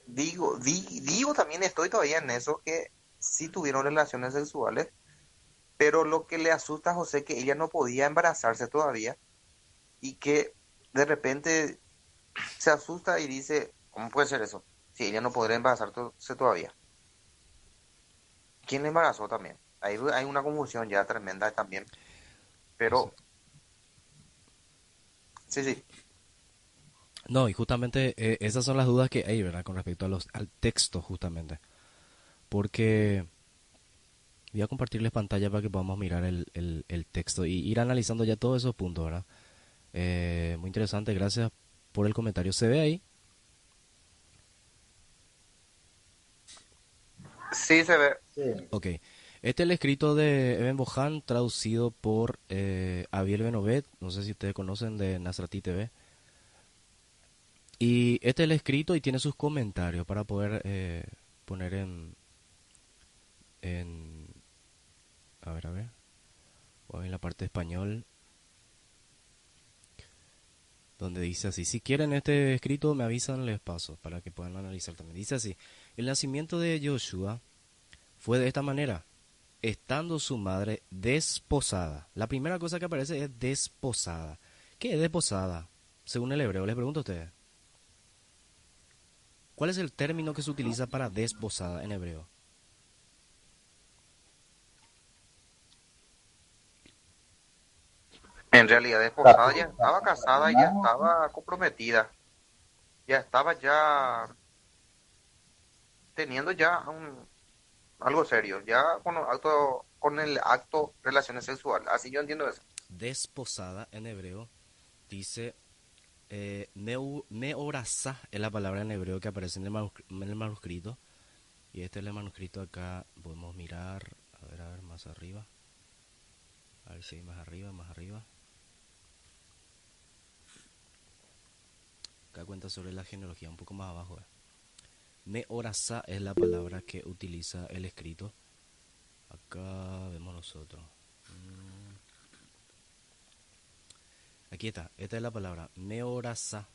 Speaker 7: digo también, estoy todavía en eso, que sí tuvieron relaciones sexuales, pero lo que le asusta a José que ella no podía embarazarse todavía y que de repente se asusta y dice, ¿cómo puede ser eso? Si ella no podría embarazarse todavía. ¿Quién le embarazó también? Ahí hay una confusión ya tremenda también,
Speaker 1: O sea,
Speaker 7: pero sí, sí.
Speaker 1: no, y justamente esas son las dudas que hay, ¿verdad? Con respecto al texto, justamente. Porque voy a compartirles pantalla para que podamos mirar el texto y ir analizando ya todos esos puntos, ¿verdad? Muy interesante, gracias por el comentario. ¿Se ve ahí?
Speaker 7: Sí se ve.
Speaker 1: Ok. Este es el escrito de Eben Bohan, traducido por Abiel Benobet, no sé si ustedes conocen, de Nasratí TV. Y este es el escrito y tiene sus comentarios para poder poner en... A ver. Voy en la parte de español, donde dice así: si quieren este escrito me avisan, les paso para que puedan analizar también. Dice así: el nacimiento de Joshua fue de esta manera, estando su madre desposada. La primera cosa que aparece es desposada. ¿Qué es desposada? Según el hebreo, les pregunto a ustedes, ¿cuál es el término que se utiliza para desposada en hebreo?
Speaker 7: En realidad, desposada ya estaba casada, ya estaba comprometida, ya estaba ya. teniendo ya algo serio, ya con el acto relaciones sexuales. Así yo entiendo eso.
Speaker 1: Desposada en hebreo dice meorasá es la palabra en hebreo que aparece en en el manuscrito. Y este es el manuscrito acá. Podemos mirar, a ver, más arriba. A ver si hay más arriba, más arriba. Acá cuenta sobre la genealogía, un poco más abajo. Meorasá es la palabra que utiliza el escrito. Acá vemos nosotros. Aquí está, esta es la palabra, meorasá.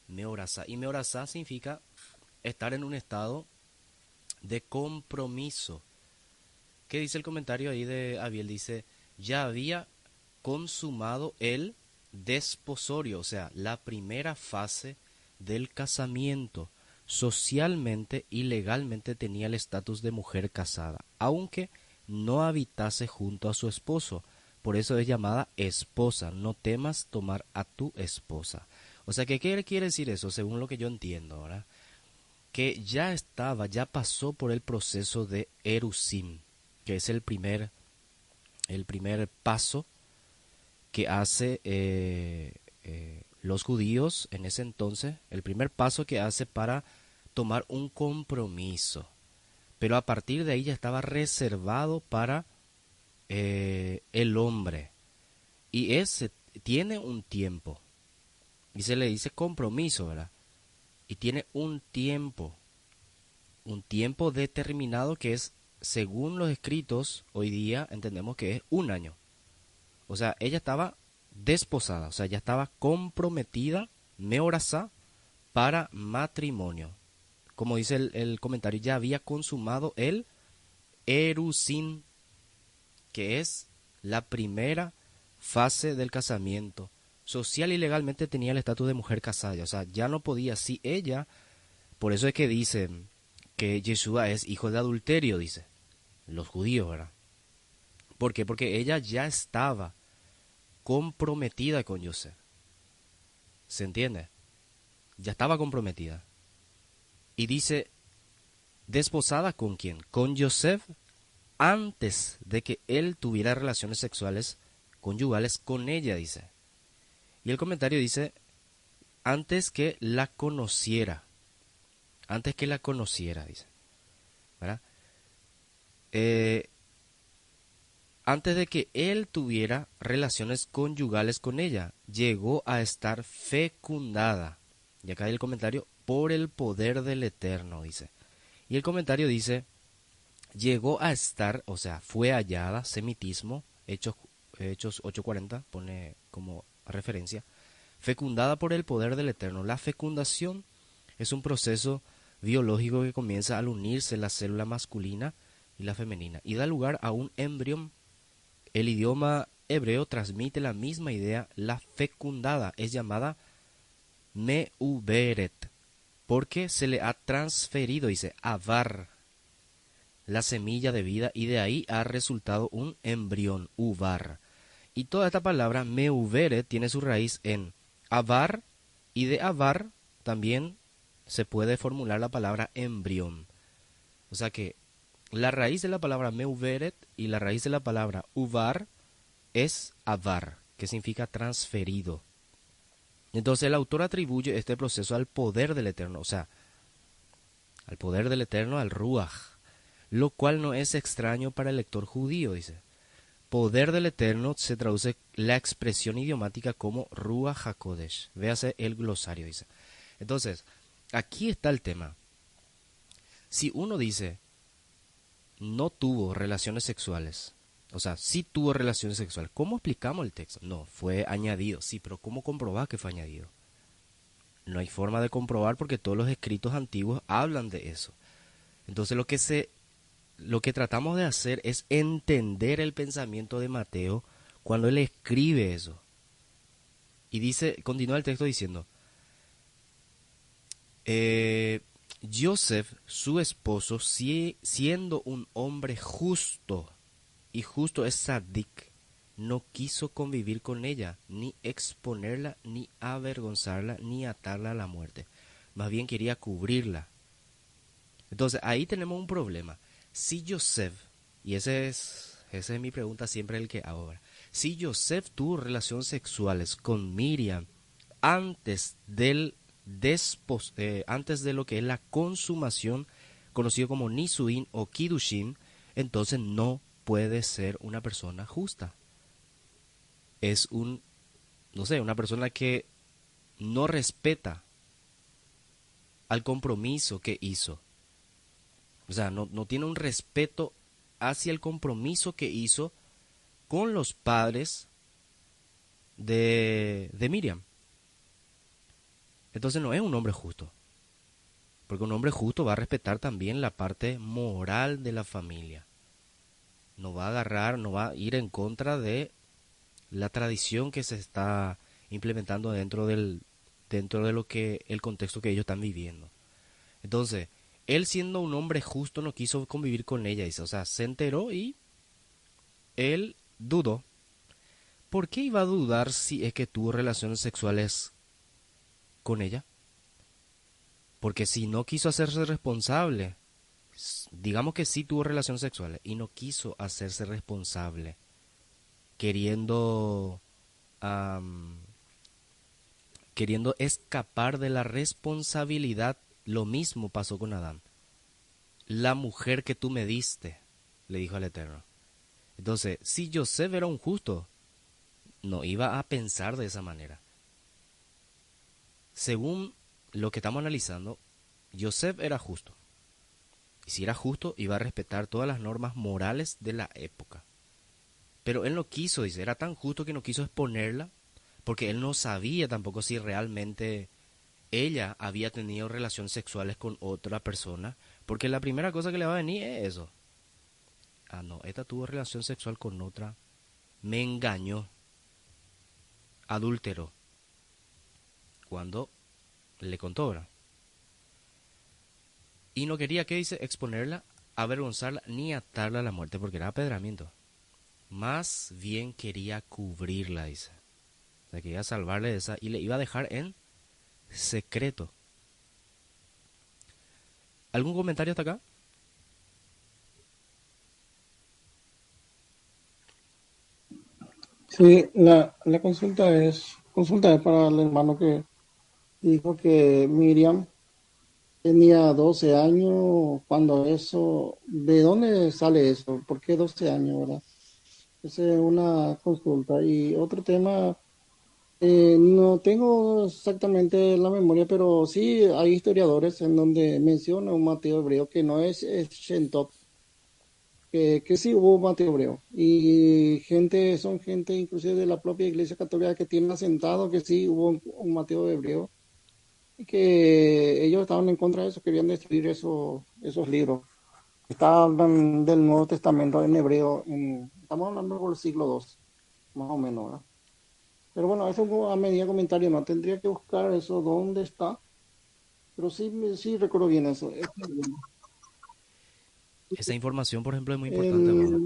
Speaker 1: Meorasá. Y meorasá significa estar en un estado de compromiso. ¿Qué dice el comentario ahí de Abiel? Dice, ya había consumado el desposorio, o sea, la primera fase del casamiento. Socialmente y legalmente tenía el estatus de mujer casada, aunque no habitase junto a su esposo. Por eso es llamada esposa. No temas tomar a tu esposa. O sea, ¿qué quiere decir eso? Según lo que yo entiendo, ¿verdad? Que ya pasó por el proceso de erusim, que es el primer paso que hace los judíos en ese entonces, el primer paso que hace para tomar un compromiso. Pero a partir de ahí ya estaba reservado para el hombre. Y ese tiene un tiempo. Y se le dice compromiso, ¿verdad? Y tiene un tiempo determinado que es, según los escritos, hoy día entendemos que es un año. O sea, ella estaba desposada, o sea, ya estaba comprometida, meorasá, para matrimonio. Como dice el comentario, ya había consumado el erusin, que es la primera fase del casamiento. Social y legalmente tenía el estatus de mujer casada, o sea, ya no podía, si ella, por eso es que dicen que Yeshua es hijo de adulterio, dice los judíos, ¿verdad? ¿Por qué? Porque ella ya estaba comprometida con Joseph. ¿Se entiende? Ya estaba comprometida. Y dice, ¿desposada con quién? Con Joseph, antes de que él tuviera relaciones sexuales conyugales con ella, dice. Y el comentario dice, antes que la conociera. Antes que la conociera, dice. ¿Verdad? Antes de que él tuviera relaciones conyugales con ella, llegó a estar fecundada. Y acá hay el comentario, por el poder del Eterno, dice. Y el comentario dice, llegó a estar, o sea, fue hallada, semitismo, Hechos 8:40, pone como referencia, fecundada por el poder del Eterno. La fecundación es un proceso biológico que comienza al unirse la célula masculina y la femenina y da lugar a un embrión. El idioma hebreo transmite la misma idea. La fecundada es llamada meuberet, porque se le ha transferido, dice, avar, la semilla de vida, y de ahí ha resultado un embrión, uvar. Y toda esta palabra meuberet tiene su raíz en avar, y de avar también se puede formular la palabra embrión. O sea que la raíz de la palabra meuberet y la raíz de la palabra uvar es avar, que significa transferido. Entonces el autor atribuye este proceso al poder del Eterno, o sea, al poder del Eterno, al Ruach, lo cual no es extraño para el lector judío, dice. Poder del Eterno se traduce la expresión idiomática como Ruach HaKodesh. Véase el glosario, dice. Entonces, aquí está el tema. Si uno dice, no tuvo relaciones sexuales, o sea, sí tuvo relaciones sexuales, ¿cómo explicamos el texto? No, fue añadido, sí, pero ¿cómo comprobar que fue añadido? No hay forma de comprobar porque todos los escritos antiguos hablan de eso. Entonces lo que tratamos de hacer es entender el pensamiento de Mateo cuando él escribe eso. Y dice, continúa el texto diciendo, Joseph, su esposo, siendo un hombre justo, y justo es Sadik, no quiso convivir con ella, ni exponerla, ni avergonzarla, ni atarla a la muerte. Más bien quería cubrirla. Entonces ahí tenemos un problema. Si Yosef, y esa es mi pregunta siempre el que hago ahora, si Yosef tuvo relaciones sexuales con Miriam antes antes de lo que es la consumación, conocido como Nisuin o Kiddushin, entonces no puede ser una persona justa. Es no sé, una persona que no respeta al compromiso que hizo. O sea, no tiene un respeto hacia el compromiso que hizo con los padres de Miriam. Entonces no es un hombre justo. Porque un hombre justo va a respetar también la parte moral de la familia. No va a agarrar, no va a ir en contra de la tradición que se está implementando dentro de lo que el contexto que ellos están viviendo. Entonces, él siendo un hombre justo no quiso convivir con ella, dice, o sea, se enteró y él dudó. ¿Por qué iba a dudar si es que tuvo relaciones sexuales con ella? Porque si no quiso hacerse responsable, digamos que sí tuvo relaciones sexuales y no quiso hacerse responsable, queriendo am, queriendo escapar de la responsabilidad, lo mismo pasó con Adán. La mujer que tú me diste, le dijo al Eterno. Entonces, si Yosef era un justo, no iba a pensar de esa manera. Según lo que estamos analizando, Yosef era justo. Y si era justo, iba a respetar todas las normas morales de la época. Pero él no quiso, dice, era tan justo que no quiso exponerla, porque él no sabía tampoco si realmente ella había tenido relaciones sexuales con otra persona, porque la primera cosa que le va a venir es eso. Ah, no, esta tuvo relación sexual con otra, me engañó, adúltero, cuando le contó, ¿verdad? Y no quería, ¿qué dice? Exponerla, avergonzarla, ni atarla a la muerte, porque era apedramiento. Más bien quería cubrirla, dice. O sea, quería salvarle de esa y le iba a dejar en secreto. ¿Algún comentario hasta acá?
Speaker 2: Sí, la consulta es para el hermano que dijo que Miriam tenía 12 años cuando eso, ¿de dónde sale eso? ¿Por qué 12 años, verdad? Esa es una consulta. Y otro tema, no tengo exactamente la memoria, pero sí hay historiadores en donde menciona un Mateo hebreo que no es Shentot, que sí hubo Mateo hebreo. Y son gente inclusive de la propia Iglesia Católica que tiene asentado que sí hubo un Mateo hebreo y que ellos estaban en contra de eso, querían destruir esos libros. Estaban del Nuevo Testamento en hebreo, estamos hablando por el siglo II, más o menos, ¿verdad? Pero bueno, eso a medida de comentario, no tendría que buscar eso, dónde está, pero sí, sí recuerdo bien eso.
Speaker 1: Esa información, por ejemplo, es muy importante, Amado.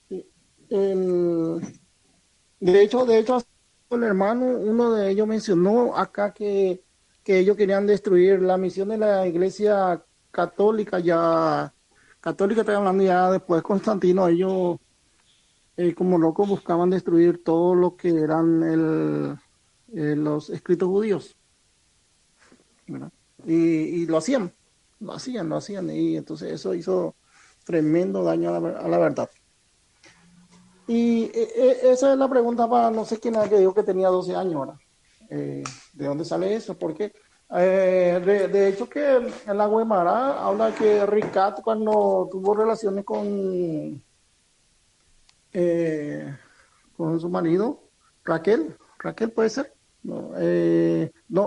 Speaker 2: El, el, de hecho, el hermano, uno de ellos mencionó acá que ellos querían destruir la misión de la Iglesia Católica, estoy hablando ya después de Constantino, ellos como locos buscaban destruir todo lo que eran los escritos judíos, ¿verdad? Y lo hacían, y entonces eso hizo tremendo daño a la verdad. Y esa es la pregunta para no sé quién era que dijo que tenía 12 años ahora. ¿De dónde sale eso? Porque de hecho que en la Guemara habla que Ricat cuando tuvo relaciones con su marido, Raquel puede ser, no,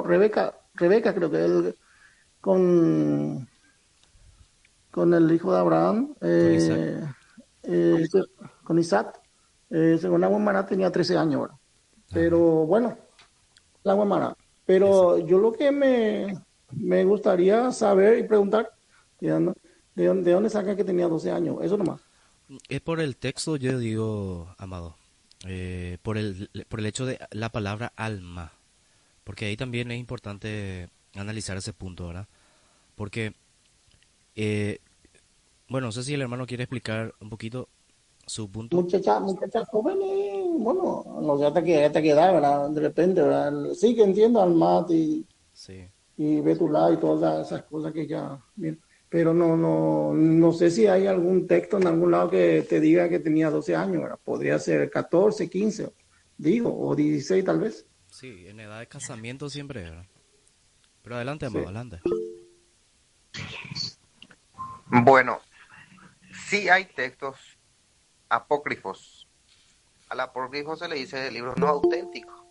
Speaker 2: Rebeca creo que él, con, con el hijo de Abraham,
Speaker 1: Con Isaac.
Speaker 2: eh, con Isaac, según la Guemara tenía 13 años ahora. Pero
Speaker 1: Ajá,
Speaker 2: bueno, la Guemara.
Speaker 1: exacto.
Speaker 2: Pero yo lo que me gustaría saber y preguntar, ¿de dónde, de dónde sacan que tenía 12 años? Eso nomás.
Speaker 1: Es por el texto, yo digo, Amado, por el hecho de la palabra alma, porque ahí también es importante analizar ese punto, ¿verdad? Porque, eh, bueno, no sé si el hermano quiere explicar un poquito su punto.
Speaker 2: Muchachas jóvenes, bueno, no sé hasta qué edad, ¿verdad? De repente, ¿verdad? Sí que entiendo al mate
Speaker 1: Sí,
Speaker 2: y Betulá y todas esas cosas que ya, bien. Pero no sé si hay algún texto en algún lado que te diga que tenía 12 años, ¿verdad? Podría ser 14, 15, digo, o 16 tal vez.
Speaker 1: sí, en edad de casamiento siempre, ¿verdad? Pero adelante,
Speaker 2: Sí.
Speaker 1: amado, adelante.
Speaker 7: Bueno, sí hay textos apócrifos. Al apócrifo se le dice libro no auténtico.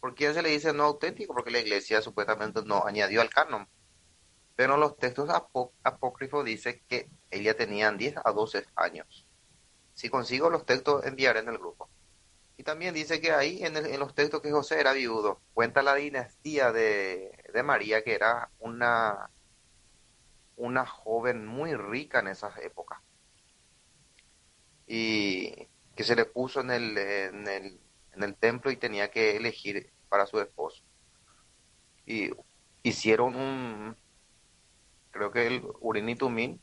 Speaker 7: ¿Por qué se le dice no auténtico? Porque la iglesia supuestamente no añadió al canon. Pero los textos apócrifos dicen que ella tenían 10 a 12 años. Si consigo los textos, enviaré en el grupo. Y también dice que ahí en los textos que José era viudo. Cuenta la dinastía de María, que era una joven muy rica en esas épocas. Y que se le puso en el templo y tenía que elegir para su esposo. Y hicieron creo que el Urim y Tumim,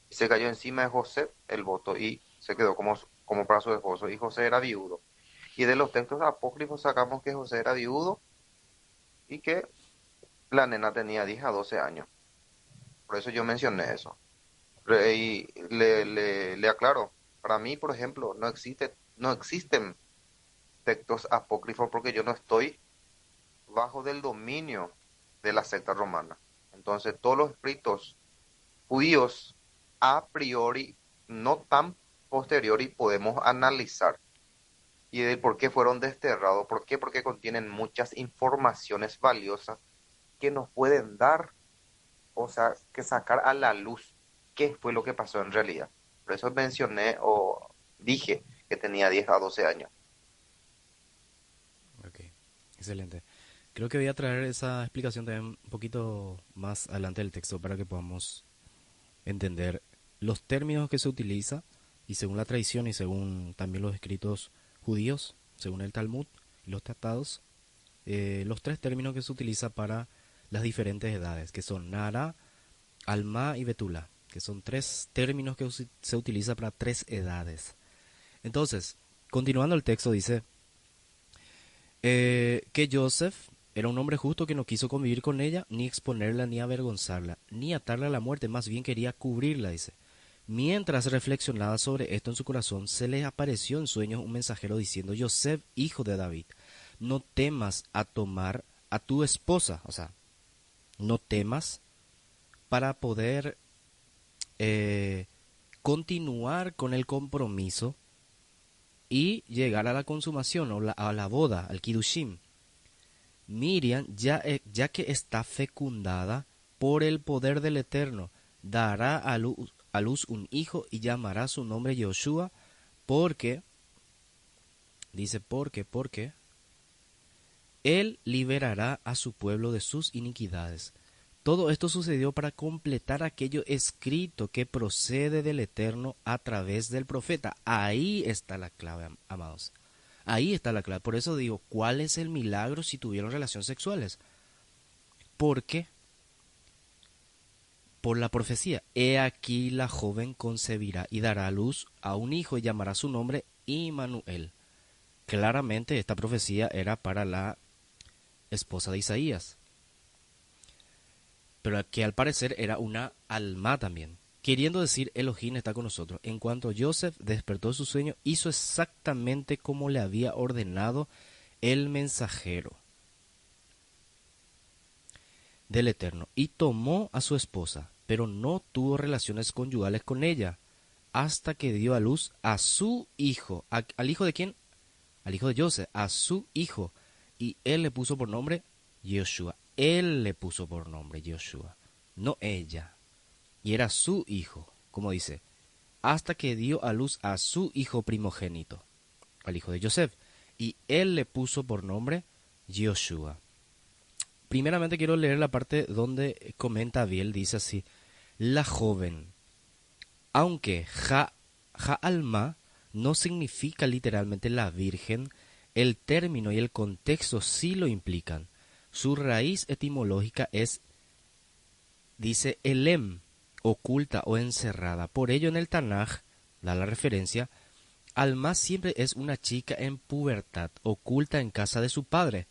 Speaker 7: y se cayó encima de José el voto y se quedó como para su esposo. Y José era viudo. Y de los textos apócrifos sacamos que José era viudo y que la nena tenía 10 a 12 años. Por eso yo mencioné eso. Y le aclaro, para mí, por ejemplo, no existen textos apócrifos porque yo no estoy bajo del dominio de la secta romana. Entonces, todos los escritos judíos a priori, no tan posteriori, podemos analizar y de por qué fueron desterrados. ¿Por qué? Porque contienen muchas informaciones valiosas que nos pueden dar, o sea, que sacar a la luz qué fue lo que pasó en realidad. Por eso mencioné o dije que tenía 10 a 12 años.
Speaker 1: Ok, excelente. Creo que voy a traer esa explicación también un poquito más adelante del texto para que podamos entender los términos que se utiliza y según la tradición y según también los escritos judíos, según el Talmud y los tratados, los tres términos que se utiliza para las diferentes edades, que son Nara, Alma y Betula, que son tres términos que se utiliza para tres edades. Entonces, continuando el texto dice que Joseph era un hombre justo que no quiso convivir con ella, ni exponerla, ni avergonzarla, ni atarla a la muerte, más bien quería cubrirla, dice. Mientras reflexionaba sobre esto en su corazón, se le apareció en sueños un mensajero diciendo, Joseph, hijo de David, no temas a tomar a tu esposa, o sea, no temas para poder eh, continuar con el compromiso y llegar a la consumación o a la boda, al Kiddushim. Miriam, ya que está fecundada por el poder del Eterno, dará a luz un hijo y llamará su nombre Yoshua, porque, dice porque, él liberará a su pueblo de sus iniquidades. Todo esto sucedió para completar aquello escrito que procede del Eterno a través del profeta. Ahí está la clave, amados. Ahí está la clave. Por eso digo, ¿cuál es el milagro si tuvieron relaciones sexuales? Porque, por la profecía, he aquí la joven concebirá y dará a luz a un hijo y llamará su nombre Immanuel. Claramente esta profecía era para la esposa de Isaías, pero que al parecer era una alma también. Queriendo decir, Elohim está con nosotros. En cuanto Joseph despertó de su sueño, hizo exactamente como le había ordenado el mensajero del Eterno, y tomó a su esposa, pero no tuvo relaciones conyugales con ella, hasta que dio a luz a su hijo. ¿Al hijo de quién? Al hijo de Joseph, a su hijo. Y él le puso por nombre Yoshua. Él le puso por nombre Yoshua, no ella. Y era su hijo, como dice, hasta que dio a luz a su hijo primogénito, al hijo de Joseph. Y él le puso por nombre Yoshua. Primeramente quiero leer la parte donde comenta Abiel, dice así, la joven, aunque Alma no significa literalmente la virgen, el término y el contexto sí lo implican. Su raíz etimológica es dice Elem, oculta o encerrada. Por ello en el Tanaj, da la referencia, Alma siempre es una chica en pubertad, oculta en casa de su padre,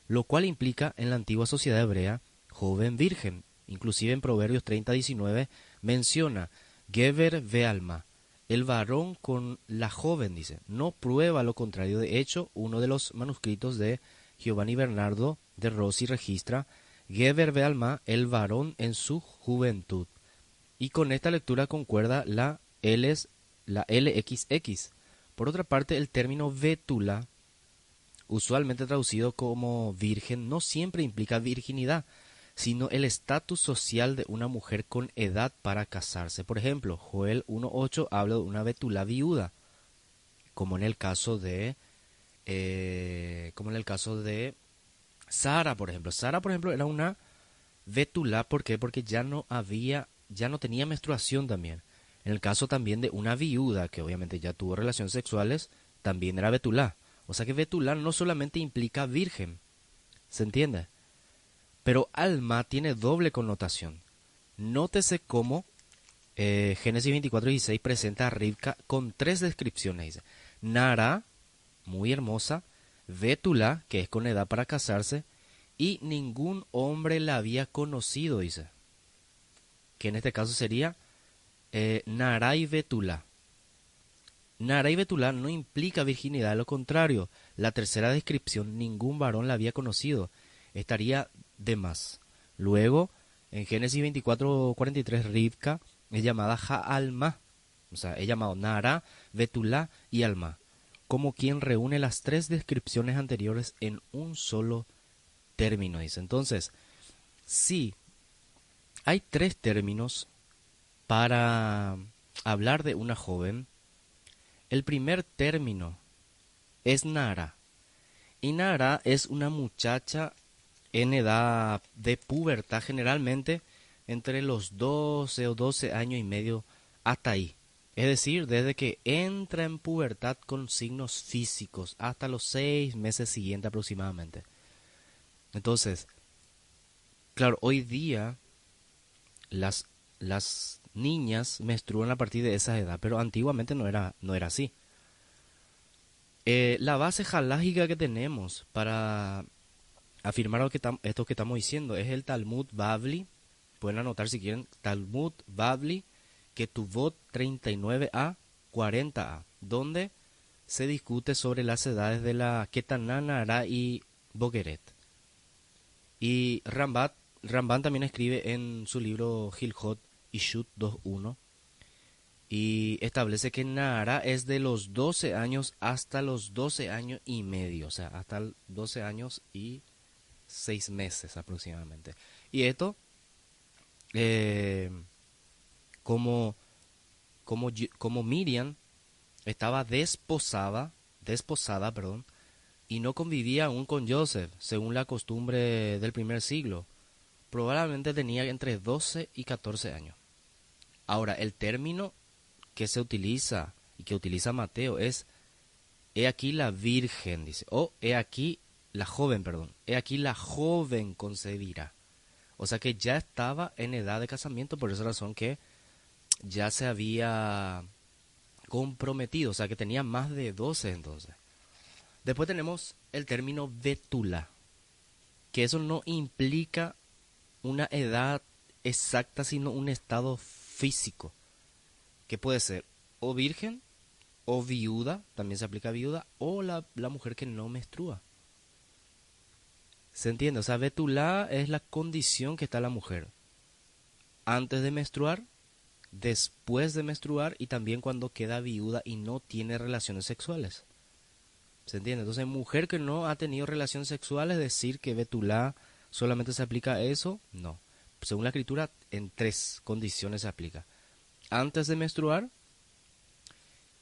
Speaker 1: lo cual implica en la antigua sociedad hebrea joven virgen. Inclusive en Proverbios 30:19 menciona Geber ve alma, el varón con la joven, dice, no prueba lo contrario. De hecho, uno de los manuscritos de Giovanni Bernardo de Rossi registra Geber ve alma, el varón en su juventud. Y con esta lectura concuerda la LXX. Por otra parte, el término vétula, usualmente traducido como virgen, no siempre implica virginidad, sino el estatus social de una mujer con edad para casarse. Por ejemplo, Joel 1:8 habla de una betula viuda, como en el caso de Sara, por ejemplo. Sara, por ejemplo, era una betula, ¿por qué? Porque ya no tenía menstruación también. En el caso también de una viuda, que obviamente ya tuvo relaciones sexuales, también era betulá. O sea que betulá no solamente implica virgen, ¿se entiende? Pero alma tiene doble connotación. Nótese cómo Génesis 24:16 presenta a Rivka con tres descripciones. Dice, Nara, muy hermosa, Bétula, que es con edad para casarse, y ningún hombre la había conocido, dice. Que en este caso sería Nara y Bétula. Nara y Betulá no implica virginidad, lo contrario. La tercera descripción, ningún varón la había conocido, estaría de más. Luego, en Génesis 24:43, Rivka es llamada Ja'alma, o sea, es llamado Nara, Betulá y Alma, como quien reúne las tres descripciones anteriores en un solo término, dice. Entonces, sí, hay tres términos para hablar de una joven. El primer término es Nara. Y Nara es una muchacha en edad de pubertad, generalmente entre los 12 o 12 años y medio hasta ahí. Es decir, desde que entra en pubertad con signos físicos hasta los 6 meses siguientes aproximadamente. Entonces, claro, hoy día las niñas menstruan a partir de esa edad, pero antiguamente no era así. La base halágica que tenemos para afirmar esto que estamos diciendo es el Talmud Bavli. Pueden anotar si quieren, Talmud Bavli, Ketuvot 39a, 40a, donde se discute sobre las edades de la Ketaná, Nará y Bogeret. Y Ramban también escribe en su libro Hilhot Ishut 2.1 y establece que Nahara es de los 12 años hasta los 12 años y medio, o sea, hasta 12 años y 6 meses aproximadamente. Y esto, como, como Miriam estaba desposada, perdón, y no convivía aún con Joseph, según la costumbre del primer siglo, probablemente tenía entre 12 y 14 años. Ahora, el término que se utiliza y que utiliza Mateo es he aquí la virgen, dice, o he aquí la joven, perdón, he aquí la joven concebirá. O sea que ya estaba en edad de casamiento, por esa razón que ya se había comprometido, o sea que tenía más de 12 entonces. Después tenemos el término betula, que eso no implica una edad exacta, sino un estado físico, que puede ser o virgen, o viuda, también se aplica a viuda, o la mujer que no menstrua. ¿Se entiende? O sea, betulá es la condición que está la mujer antes de menstruar, después de menstruar y también cuando queda viuda y no tiene relaciones sexuales. ¿Se entiende? Entonces, mujer que no ha tenido relaciones sexuales, decir que betulá solamente se aplica a eso, no. Según la escritura, en tres condiciones se aplica. Antes de menstruar,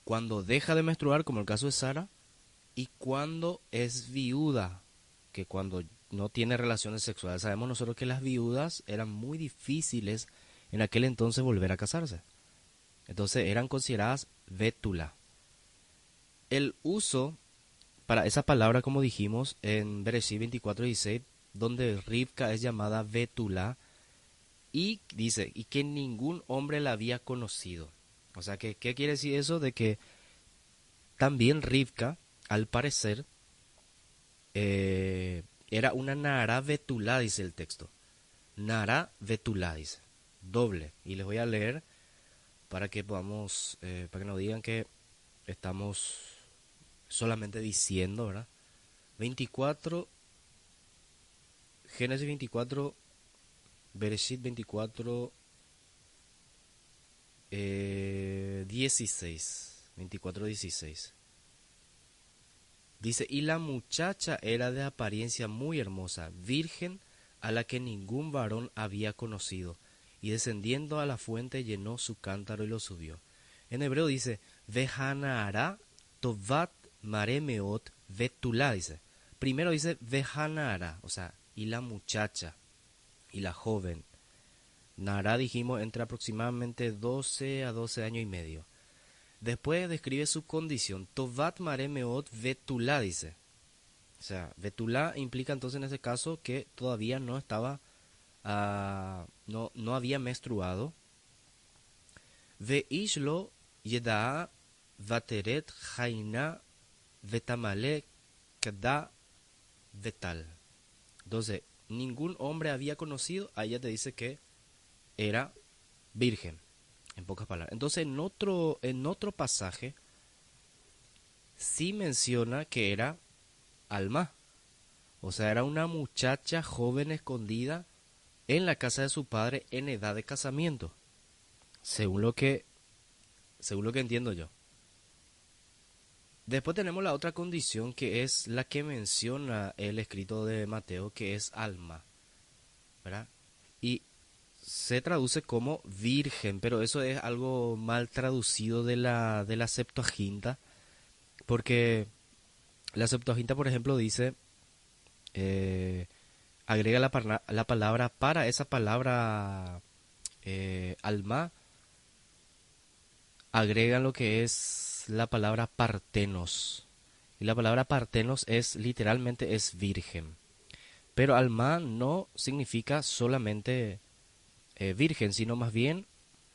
Speaker 1: cuando deja de menstruar, como el caso de Sara, y cuando es viuda, que cuando no tiene relaciones sexuales. Sabemos nosotros que las viudas eran muy difíciles en aquel entonces volver a casarse. Entonces eran consideradas bétula. El uso para esa palabra, como dijimos, en Bereshit 24:16, donde Rivka es llamada bétula, Y dice, y que ningún hombre la había conocido. O sea, que, ¿qué quiere decir eso? De que también Rivka, al parecer, era una Nara Betulá, dice el texto. Nara Betulá, dice. Doble. Y les voy a leer para que podamos, para que no digan que estamos solamente diciendo, ¿verdad? 24, Génesis 24, Bereshit 24, 16. 24, 16. Dice, y la muchacha era de apariencia muy hermosa, virgen, a la que ningún varón había conocido, y descendiendo a la fuente llenó su cántaro y lo subió. En hebreo dice, Vehanara tovat maremeot vetulá, dice. Primero dice Vehanara, o sea, y la muchacha, y la joven. Nara dijimos entre aproximadamente 12 a 12 años y medio. Después describe su condición. Tovat maremeot vetulá, dice. O sea, vetulá implica entonces en ese caso que todavía no estaba, no había menstruado. Veishlo yeda vateret jaina vetamale kada vetal. Entonces, ningún hombre había conocido, ahí ya te dice que era virgen, en pocas palabras. Entonces, en otro pasaje, sí menciona que era Alma. O sea, era una muchacha joven escondida en la casa de su padre en edad de casamiento. Según lo que, según lo que entiendo yo. Después tenemos la otra condición que es la que menciona el escrito de Mateo, que es alma, ¿verdad? Y se traduce como virgen, pero eso es algo mal traducido de la Septuaginta, porque la Septuaginta, por ejemplo, dice, eh, agrega la palabra para esa palabra alma, agregan lo que es la palabra partenos. Y la palabra partenos es literalmente es virgen. Pero alma no significa solamente virgen, sino más bien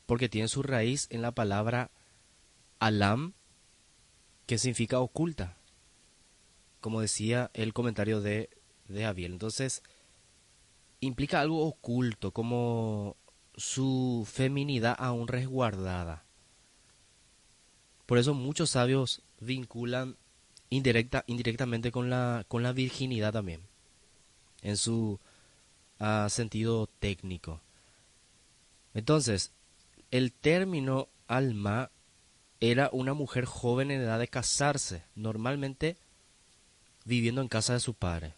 Speaker 1: porque tiene su raíz en la palabra alam, que significa oculta, como decía el comentario de Abiel. Entonces, implica algo oculto, como su feminidad aún resguardada. Por eso muchos sabios vinculan indirectamente con la virginidad también, en su sentido técnico. Entonces, el término alma era una mujer joven en edad de casarse, normalmente viviendo en casa de su padre.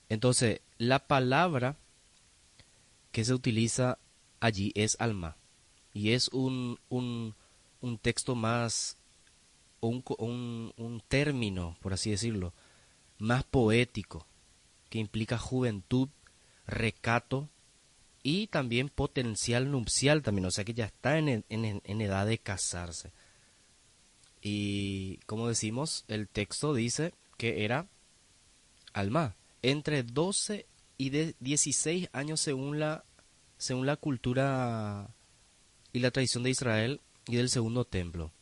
Speaker 1: Entonces, la palabra que se utiliza allí es alma. Y es un texto más, o un término, por así decirlo, más poético, que implica juventud, recato y también potencial nupcial también, o sea que ya está en edad de casarse. Y como decimos, el texto dice que era alma, entre 12 y 16 años según la cultura y la tradición de Israel y del segundo templo.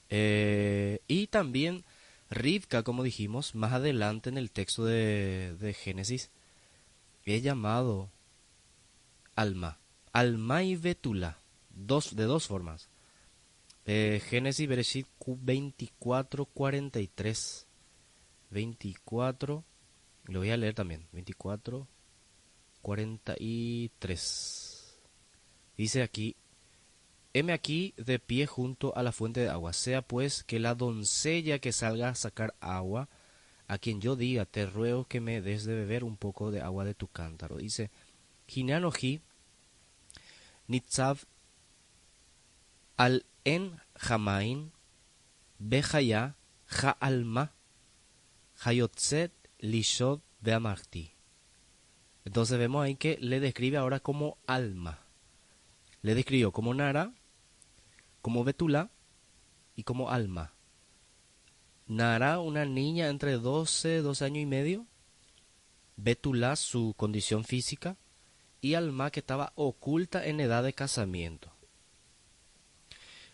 Speaker 1: Y también Rivka, como dijimos, más adelante en el texto de Génesis, es llamado Alma. Alma y Betula, de dos formas. Génesis, Bereshit 24, 43. 24, lo voy a leer también. 24, 43. Dice aquí, heme aquí de pie junto a la fuente de agua. Sea pues que la doncella que salga a sacar agua, a quien yo diga, te ruego que me des de beber un poco de agua de tu cántaro. Dice, Hinanoji nitzav al en jamain bejaya ja alma hayotzet lishod beamarti. Entonces vemos ahí que le describe ahora como alma. Le describió como Nara, como Betula y como alma. Nara, una niña entre 12 años y medio, Betulá su condición física y Alma que estaba oculta en edad de casamiento.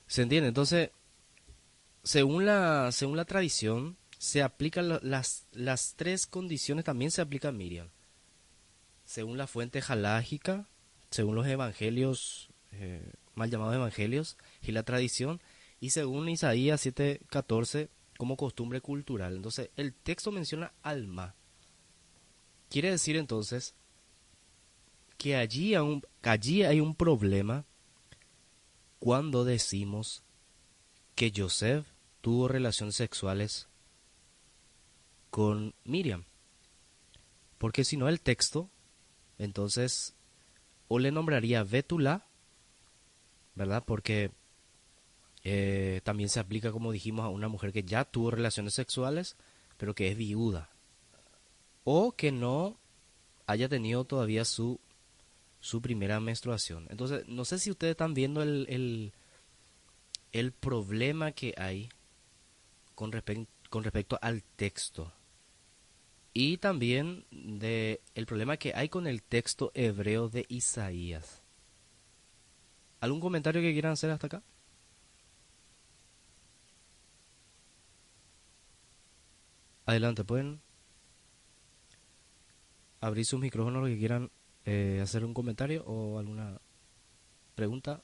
Speaker 1: ¿Se entiende? Entonces, según la tradición, se aplican las tres condiciones, también se aplica a Miriam. Según la fuente jalágica, según los evangelios, mal llamados evangelios, y la tradición, y según Isaías 7:14, como costumbre cultural. Entonces, el texto menciona alma. Quiere decir entonces que allí hay un problema cuando decimos que Joseph tuvo relaciones sexuales con Miriam. Porque si no el texto, entonces, o le nombraría Betulá, ¿verdad? Porque también se aplica, como dijimos, a una mujer que ya tuvo relaciones sexuales, pero que es viuda. O que no haya tenido todavía su primera menstruación. Entonces, no sé si ustedes están viendo el problema que hay con respecto al texto. Y también el problema que hay con el texto hebreo de Isaías. ¿Algún comentario que quieran hacer hasta acá? Adelante, pueden abrir sus micrófonos los que quieran hacer un comentario o alguna pregunta.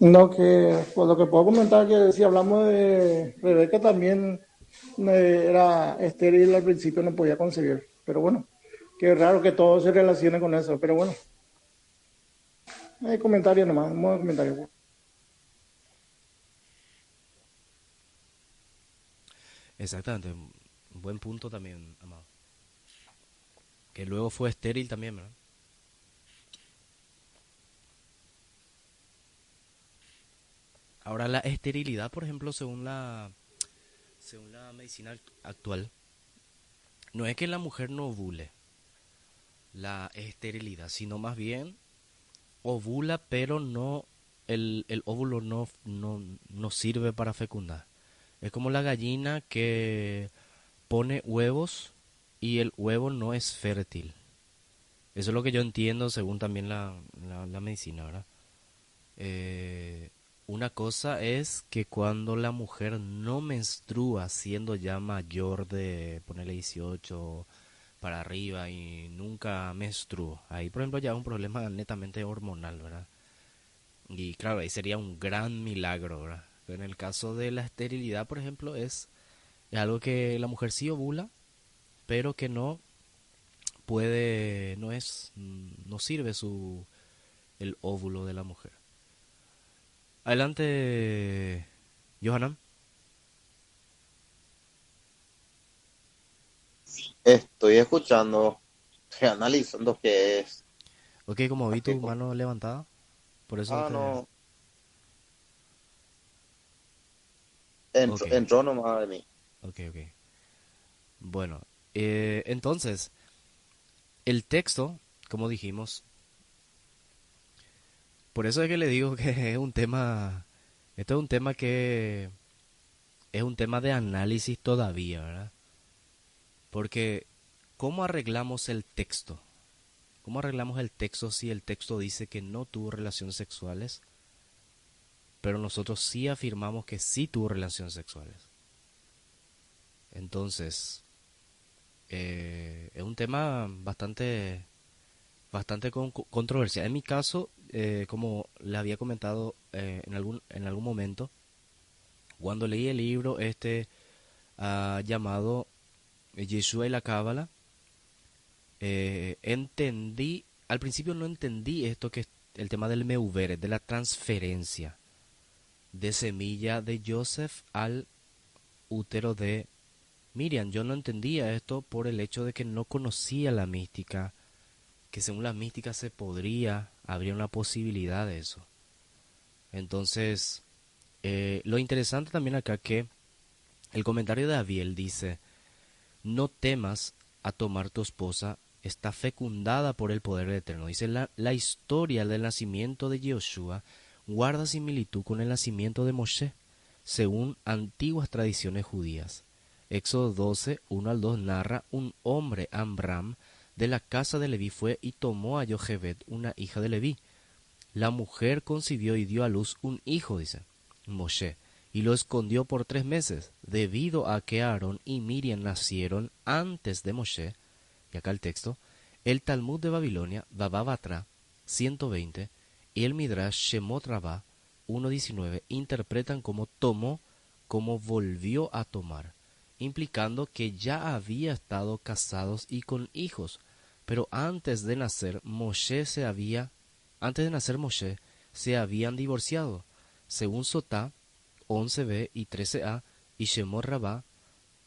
Speaker 2: No, que por lo que puedo comentar, que si hablamos de Rebeca también era estéril al principio, no podía concebir. Pero bueno, qué raro que todo se relacione con eso. Pero bueno, hay comentario nomás, un modo de comentario.
Speaker 1: Exactamente, un buen punto también, Amado. Que luego fue estéril también, ¿verdad? Ahora la esterilidad, por ejemplo, según la medicina actual, no es que la mujer no ovule la esterilidad, sino más bien ovula, pero no el óvulo no sirve para fecundar. Es como la gallina que pone huevos y el huevo no es fértil. Eso es lo que yo entiendo según también la medicina, ¿verdad? Eh, una cosa es que cuando la mujer no menstrua, siendo ya mayor de ponerle 18 para arriba y nunca menstruó, ahí por ejemplo ya es un problema netamente hormonal, ¿verdad? Y claro, ahí sería un gran milagro, ¿verdad? Pero en el caso de la esterilidad, por ejemplo, es algo que la mujer sí ovula, pero que no puede, no sirve el óvulo de la mujer. Adelante, Johanan.
Speaker 7: Estoy escuchando, estoy analizando qué es.
Speaker 1: Ok, como vi
Speaker 7: Así
Speaker 1: tu
Speaker 7: como,
Speaker 1: mano levantada, por eso te...
Speaker 7: no,
Speaker 1: Ok,
Speaker 7: entró nomás de mí.
Speaker 1: ok. Bueno, entonces, el texto, como dijimos, por eso es que le digo que es un tema, esto es un tema que es un tema de análisis todavía, ¿verdad? Porque, ¿cómo arreglamos el texto? ¿Cómo arreglamos el texto si el texto dice que no tuvo relaciones sexuales, pero nosotros sí afirmamos que sí tuvo relaciones sexuales? Entonces, es un tema bastante controversial. En mi caso, como le había comentado en algún momento, cuando leí el libro llamado Yeshua y la Cábala, entendí, al principio no entendí esto que es el tema del Meuveret, de la transferencia de semilla de Joseph al útero de Miriam. Yo no entendía esto por el hecho de que no conocía la mística, que según la mística habría una posibilidad de eso. Entonces, lo interesante también acá que el comentario de Abiel dice, no temas a tomar tu esposa, está fecundada por el poder eterno. Dice, la historia del nacimiento de Yoshua guarda similitud con el nacimiento de Moshe, según antiguas tradiciones judías. Éxodo 12, 1 al 2 narra: un hombre, Amram, de la casa de Leví fue y tomó a Jochebed, una hija de Leví. La mujer concibió y dio a luz un hijo, dice Moshe, y lo escondió por 3 meses, debido a que Aarón y Miriam nacieron antes de Moshe. Y acá el texto: el Talmud de Babilonia, Baba Batra 120, y el Midrash Shemot Rabbah 1.19 interpretan como tomó, como volvió a tomar, implicando que ya había estado casados y con hijos, pero antes de nacer Moshe se habían divorciado, según Sotá 11b y 13a y Shemot Rabbah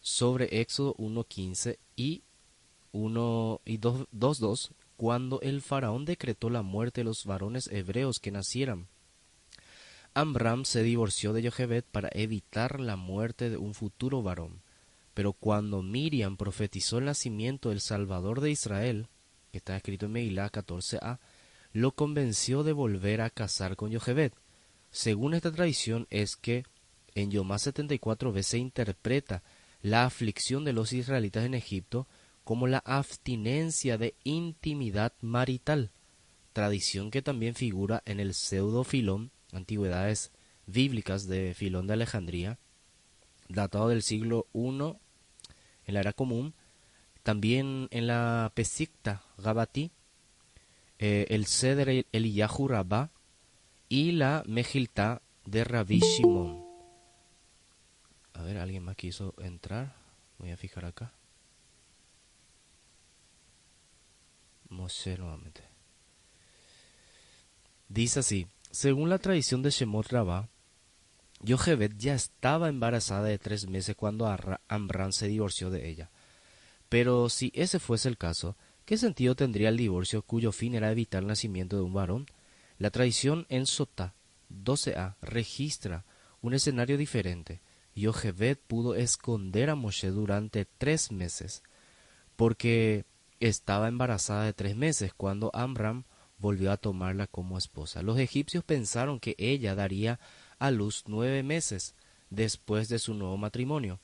Speaker 1: sobre Éxodo 1.15 y 2.2, cuando el faraón decretó la muerte de los varones hebreos que nacieran. Amram se divorció de Jochebed para evitar la muerte de un futuro varón, pero cuando Miriam profetizó el nacimiento del Salvador de Israel, que está escrito en Megilá 14a, lo convenció de volver a casar con Jochebed. Según esta tradición es que en Yomá 74b se interpreta la aflicción de los israelitas en Egipto como la abstinencia de intimidad marital, tradición que también figura en el pseudo Filón, Antigüedades bíblicas de Filón de Alejandría, datado del siglo I en la era común. También en la Pesikta Gabatí, el Seder Eliyahu Rabbah y la Mejiltá de Rabbi Shimon. A ver, alguien más quiso entrar. Voy a fijar acá. Moshe nuevamente. Dice así: según la tradición de Shemot Rabbah, Jochebed ya estaba embarazada de 3 meses cuando Amram se divorció de ella. Pero si ese fuese el caso, ¿qué sentido tendría el divorcio cuyo fin era evitar el nacimiento de un varón? La tradición en Sotá 12a registra un escenario diferente. Jochebed pudo esconder a Moshe durante 3 meses, porque estaba embarazada de 3 meses cuando Amram volvió a tomarla como esposa. Los egipcios pensaron que ella daría a luz 9 meses después de su nuevo matrimonio,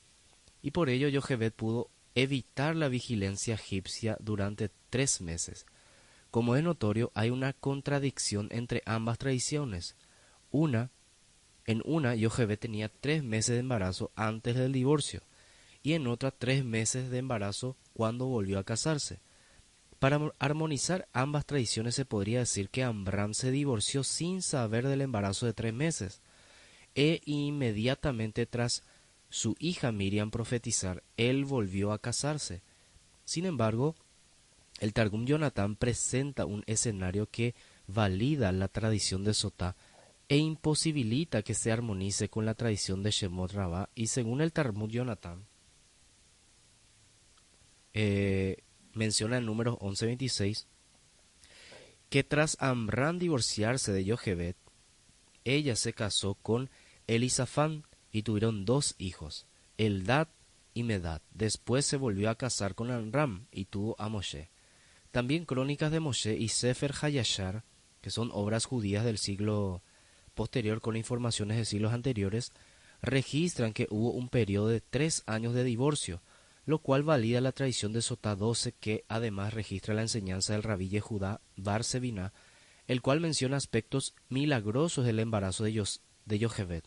Speaker 1: y por ello Jochebed pudo evitar la vigilancia egipcia durante 3 meses. Como es notorio, hay una contradicción entre ambas tradiciones. En una, Jochebed tenía 3 meses de embarazo antes del divorcio, y en otra 3 meses de embarazo cuando volvió a casarse. Para armonizar ambas tradiciones se podría decir que Amram se divorció sin saber del embarazo de 3 meses, e inmediatamente tras su hija Miriam profetizar, él volvió a casarse. Sin embargo, el Targum Yonatán presenta un escenario que valida la tradición de Sotá e imposibilita que se armonice con la tradición de Shemot Rabbah, y según el Talmud Yonatán, menciona en Números 11:26 que tras Amram divorciarse de Jochebed, ella se casó con Elisafán y tuvieron 2 hijos, Eldad y Medad. Después se volvió a casar con Amram y tuvo a Moshe. También Crónicas de Moshe y Sefer Hayashar, que son obras judías del siglo posterior con informaciones de siglos anteriores, registran que hubo un periodo de 3 años de divorcio, lo cual valida la tradición de Sotá 12, que además registra la enseñanza del Rabí Yehudá Bar Seviná, el cual menciona aspectos milagrosos del embarazo de Jochebed.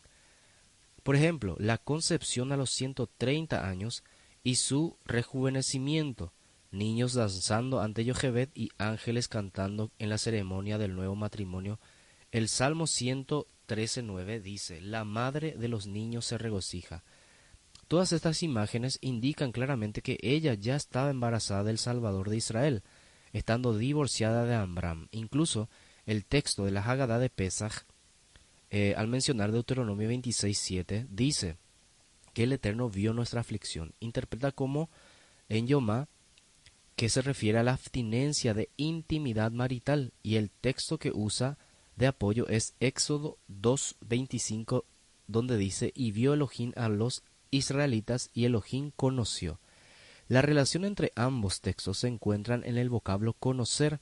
Speaker 1: Por ejemplo, la concepción a los 130 años y su rejuvenecimiento, niños danzando ante Jochebed y ángeles cantando en la ceremonia del nuevo matrimonio. El Salmo 113:9 dice: la madre de los niños se regocija. Todas estas imágenes indican claramente que ella ya estaba embarazada del Salvador de Israel, estando divorciada de Amram. Incluso el texto de la Hagadá de Pesaj, al mencionar Deuteronomio 26:7, dice que el Eterno vio nuestra aflicción. Interpreta como en Yomá, que se refiere a la abstinencia de intimidad marital, y el texto que usa de apoyo es Éxodo 2:25, donde dice: y vio Elohim a los israelitas y Elohim conoció. La relación entre ambos textos se encuentran en el vocablo conocer,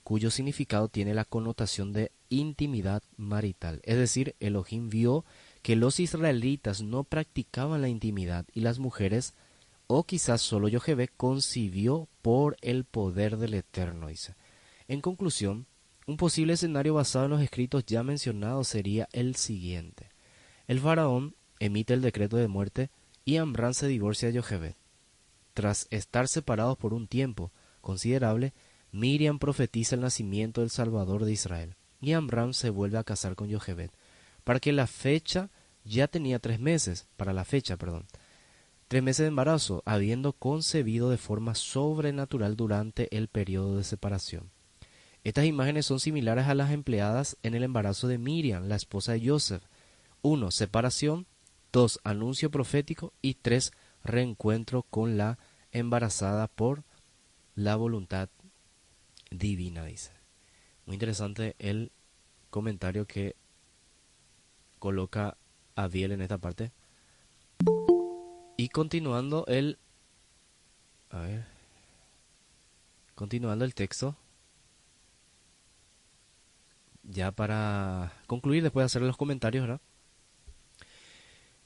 Speaker 1: cuyo significado tiene la connotación de intimidad marital. Es decir, Elohim vio que los israelitas no practicaban la intimidad y las mujeres o quizás solo Yoheved concibió por el poder del Eterno, dice. En conclusión, un posible escenario basado en los escritos ya mencionados sería el siguiente. El faraón emite el decreto de muerte y Amram se divorcia de Yoheved. Tras estar separados por un tiempo considerable, Miriam profetiza el nacimiento del Salvador de Israel y Amram se vuelve a casar con Yoheved. Para la fecha tenía 3 meses de embarazo, habiendo concebido de forma sobrenatural durante el periodo de separación. Estas imágenes son similares a las empleadas en el embarazo de Miriam, la esposa de Joseph. 1. Separación. 2. Anuncio profético. Y 3. Reencuentro con la embarazada por la voluntad divina, dice. Muy interesante el comentario que coloca Abiel en esta parte. Y continuando el texto, ya para concluir, después de hacer los comentarios, ¿verdad?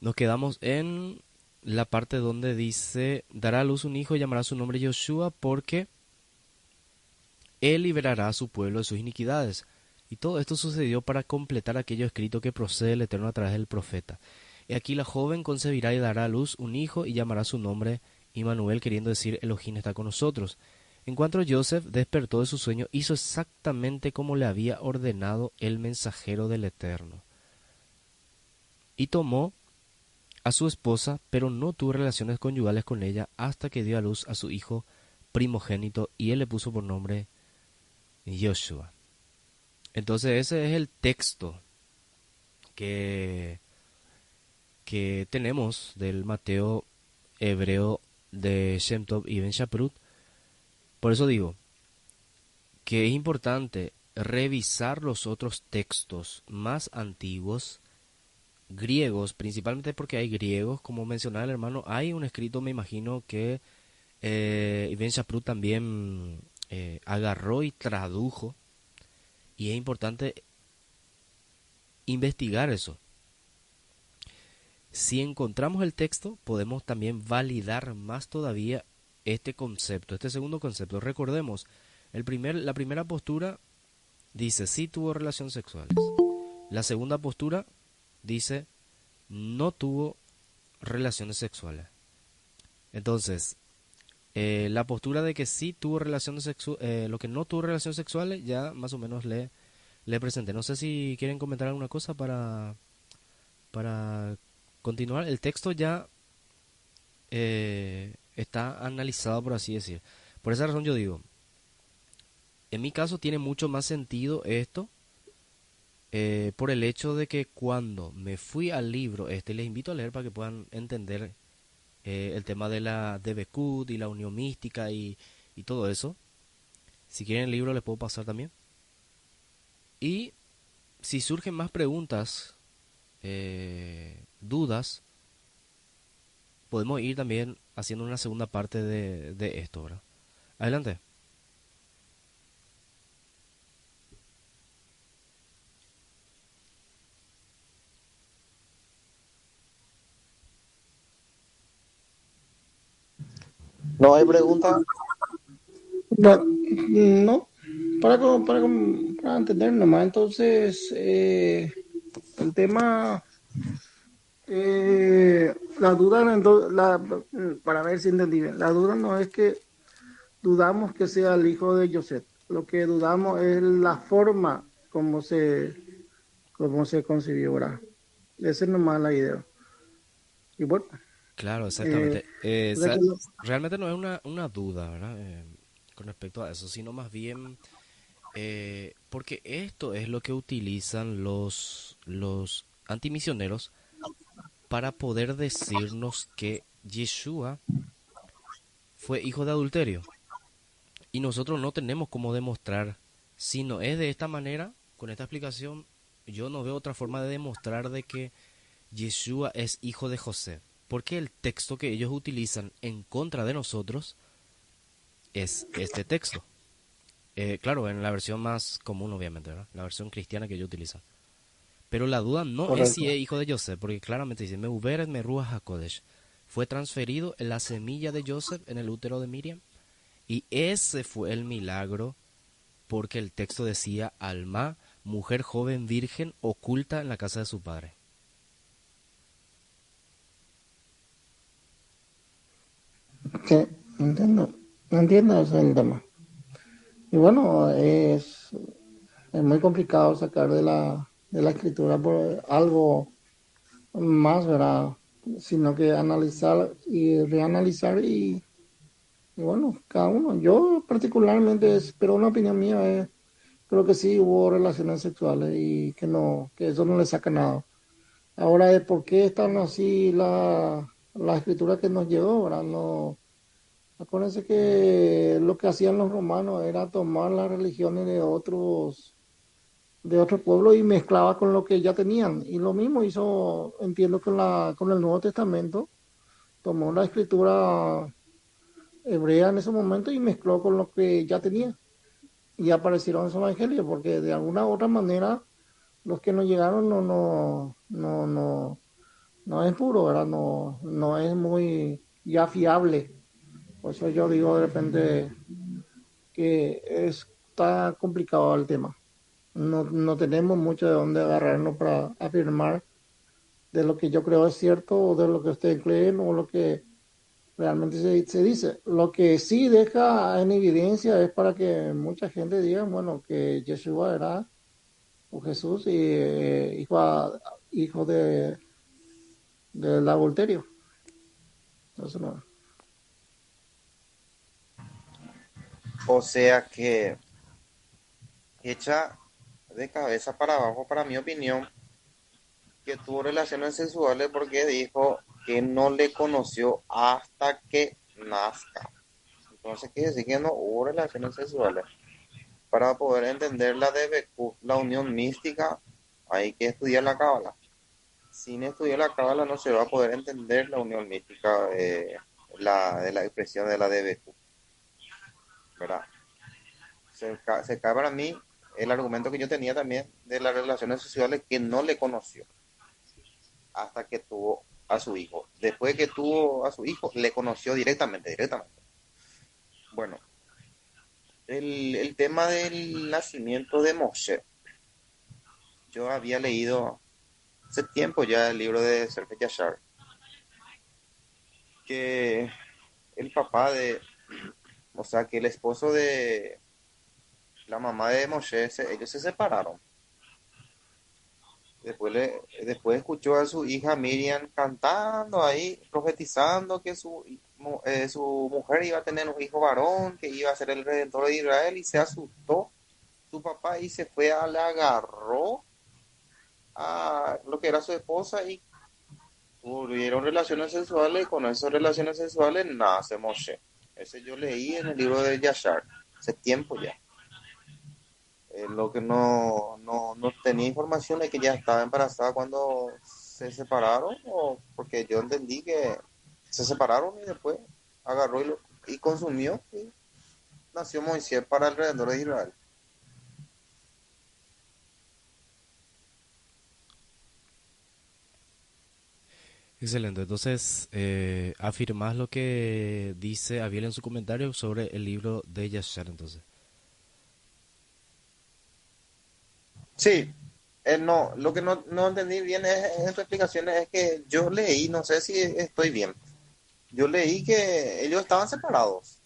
Speaker 1: Nos quedamos en la parte donde dice: dará a luz un hijo y llamará su nombre Yoshua, porque él liberará a su pueblo de sus iniquidades. Y todo esto sucedió para completar aquello escrito que procede del Eterno a través del profeta. Y aquí la joven concebirá y dará a luz un hijo y llamará su nombre Immanuel, queriendo decir Elohim está con nosotros. En cuanto Joseph despertó de su sueño, hizo exactamente como le había ordenado el mensajero del Eterno. Y tomó a su esposa, pero no tuvo relaciones conyugales con ella hasta que dio a luz a su hijo primogénito, y él le puso por nombre Joshua. Entonces ese es el texto que tenemos del Mateo hebreo de Shem Tov y Ben Shaprut. Por eso digo que es importante revisar los otros textos más antiguos, griegos, principalmente porque hay griegos, como mencionaba el hermano. Hay un escrito, me imagino, que Ben Shaprut también agarró y tradujo, y es importante investigar eso. Si encontramos el texto, podemos también validar más todavía este concepto, este segundo concepto. Recordemos, la primera postura dice sí tuvo relaciones sexuales. La segunda postura dice no tuvo relaciones sexuales. Entonces, la postura de que sí tuvo relaciones sexuales, lo que no tuvo relaciones sexuales, ya más o menos le presenté. No sé si quieren comentar alguna cosa para continuar. El texto ya está analizado, por así decir. Por esa razón yo digo, en mi caso tiene mucho más sentido esto, por el hecho de que cuando me fui al libro les invito a leer para que puedan entender el tema de la Debekut y la unión mística y todo eso. Si quieren el libro les puedo pasar también. Y si surgen más preguntas, dudas, podemos ir también haciendo una segunda parte de esto, ¿verdad? Adelante.
Speaker 5: ¿No hay pregunta?
Speaker 2: Bueno, no, para entender nomás. Entonces, el tema, la duda, para ver si entendí bien, la duda no es que dudamos que sea el hijo de Joseph, lo que dudamos es la forma como se concibió, ¿verdad? Esa es nomás la idea. Y bueno,
Speaker 1: Claro,
Speaker 2: eh,
Speaker 1: exactamente.
Speaker 2: recuerdo-
Speaker 1: Realmente no es una duda, ¿verdad? Con respecto a eso, sino más bien porque esto es lo que utilizan los antimisioneros para poder decirnos que Yeshua fue hijo de adulterio. Y nosotros no tenemos cómo demostrar. Si no es de esta manera, con esta explicación, yo no veo otra forma de demostrar de que Yeshua es hijo de José. Porque el texto que ellos utilizan en contra de nosotros es este texto. Claro, en la versión más común, obviamente, ¿verdad? La versión cristiana que ellos utilizan. Pero la duda no es si
Speaker 2: correcto.
Speaker 1: es hijo de José, porque claramente dice, Meuberet me ruach hakodesh. fue transferido en la semilla de Joseph en el útero de Miriam. Y ese fue el milagro porque el texto decía Alma, mujer joven virgen oculta en la casa de su padre.
Speaker 2: Sí, entiendo. Entiendo ese es el tema. Y bueno, es muy complicado sacar de la escritura por algo más, ¿verdad? Sino que analizar y reanalizar y bueno, cada uno. Yo particularmente, pero una opinión mía es, creo que sí hubo relaciones sexuales y que no, que eso no le saca nada. Ahora de por qué están así la escritura que nos llegó, ¿verdad? No, acuérdense que lo que hacían los romanos era tomar las religiones de otros pueblos y mezclaba con lo que ya tenían. Y lo mismo hizo, entiendo, con el Nuevo Testamento. Tomó la escritura hebrea en ese momento y mezcló con lo que ya tenía. Y aparecieron esos evangelios, porque de alguna u otra manera los que nos llegaron no es puro, ¿verdad? No, no es muy ya fiable. Por eso yo digo de repente que está complicado el tema. No tenemos mucho de dónde agarrarnos para afirmar de lo que yo creo es cierto o de lo que ustedes creen o lo que realmente se dice. Lo que sí deja en evidencia es para que mucha gente diga, bueno, que Yeshua era o Jesús y hijo del adulterio. Entonces, no.
Speaker 7: O sea que echa de cabeza para abajo, para mi opinión, que tuvo relaciones sexuales porque dijo que no le conoció hasta que nazca. Entonces quiere decir que no hubo relaciones sexuales. Para poder entender la de Bekú, la unión mística, hay que estudiar la cábala. Sin estudiar la cábala no se va a poder entender la unión mística de la expresión de la de Bekú, ¿verdad? Se cae para mí el argumento que yo tenía también de las relaciones sexuales que no le conoció hasta que tuvo a su hijo. Después que tuvo a su hijo, le conoció directamente, directamente. Bueno, el tema del nacimiento de Moshe. Yo había leído hace tiempo ya el libro de Serge Yashar, que el papá de, o sea, que el esposo de la mamá de Moshe, ellos se separaron. Después escuchó a su hija Miriam cantando ahí, profetizando que su mujer iba a tener un hijo varón, que iba a ser el redentor de Israel, y se asustó su papá y se fue le agarró a lo que era su esposa y tuvieron relaciones sexuales, y con esas relaciones sexuales nace Moshe. Ese yo leí en el libro de Yashar, hace tiempo ya. Lo que no tenía información es que ya estaba embarazada cuando se separaron, o porque yo entendí que se separaron y después agarró y consumió y nació Moisés para el Redentor de Israel.
Speaker 1: Excelente, entonces afirmás lo que dice Abiel en su comentario sobre el libro de Yashar entonces.
Speaker 7: Sí, no, lo que no entendí bien en tu explicación es que yo leí, no sé si estoy bien, yo leí que ellos estaban separados,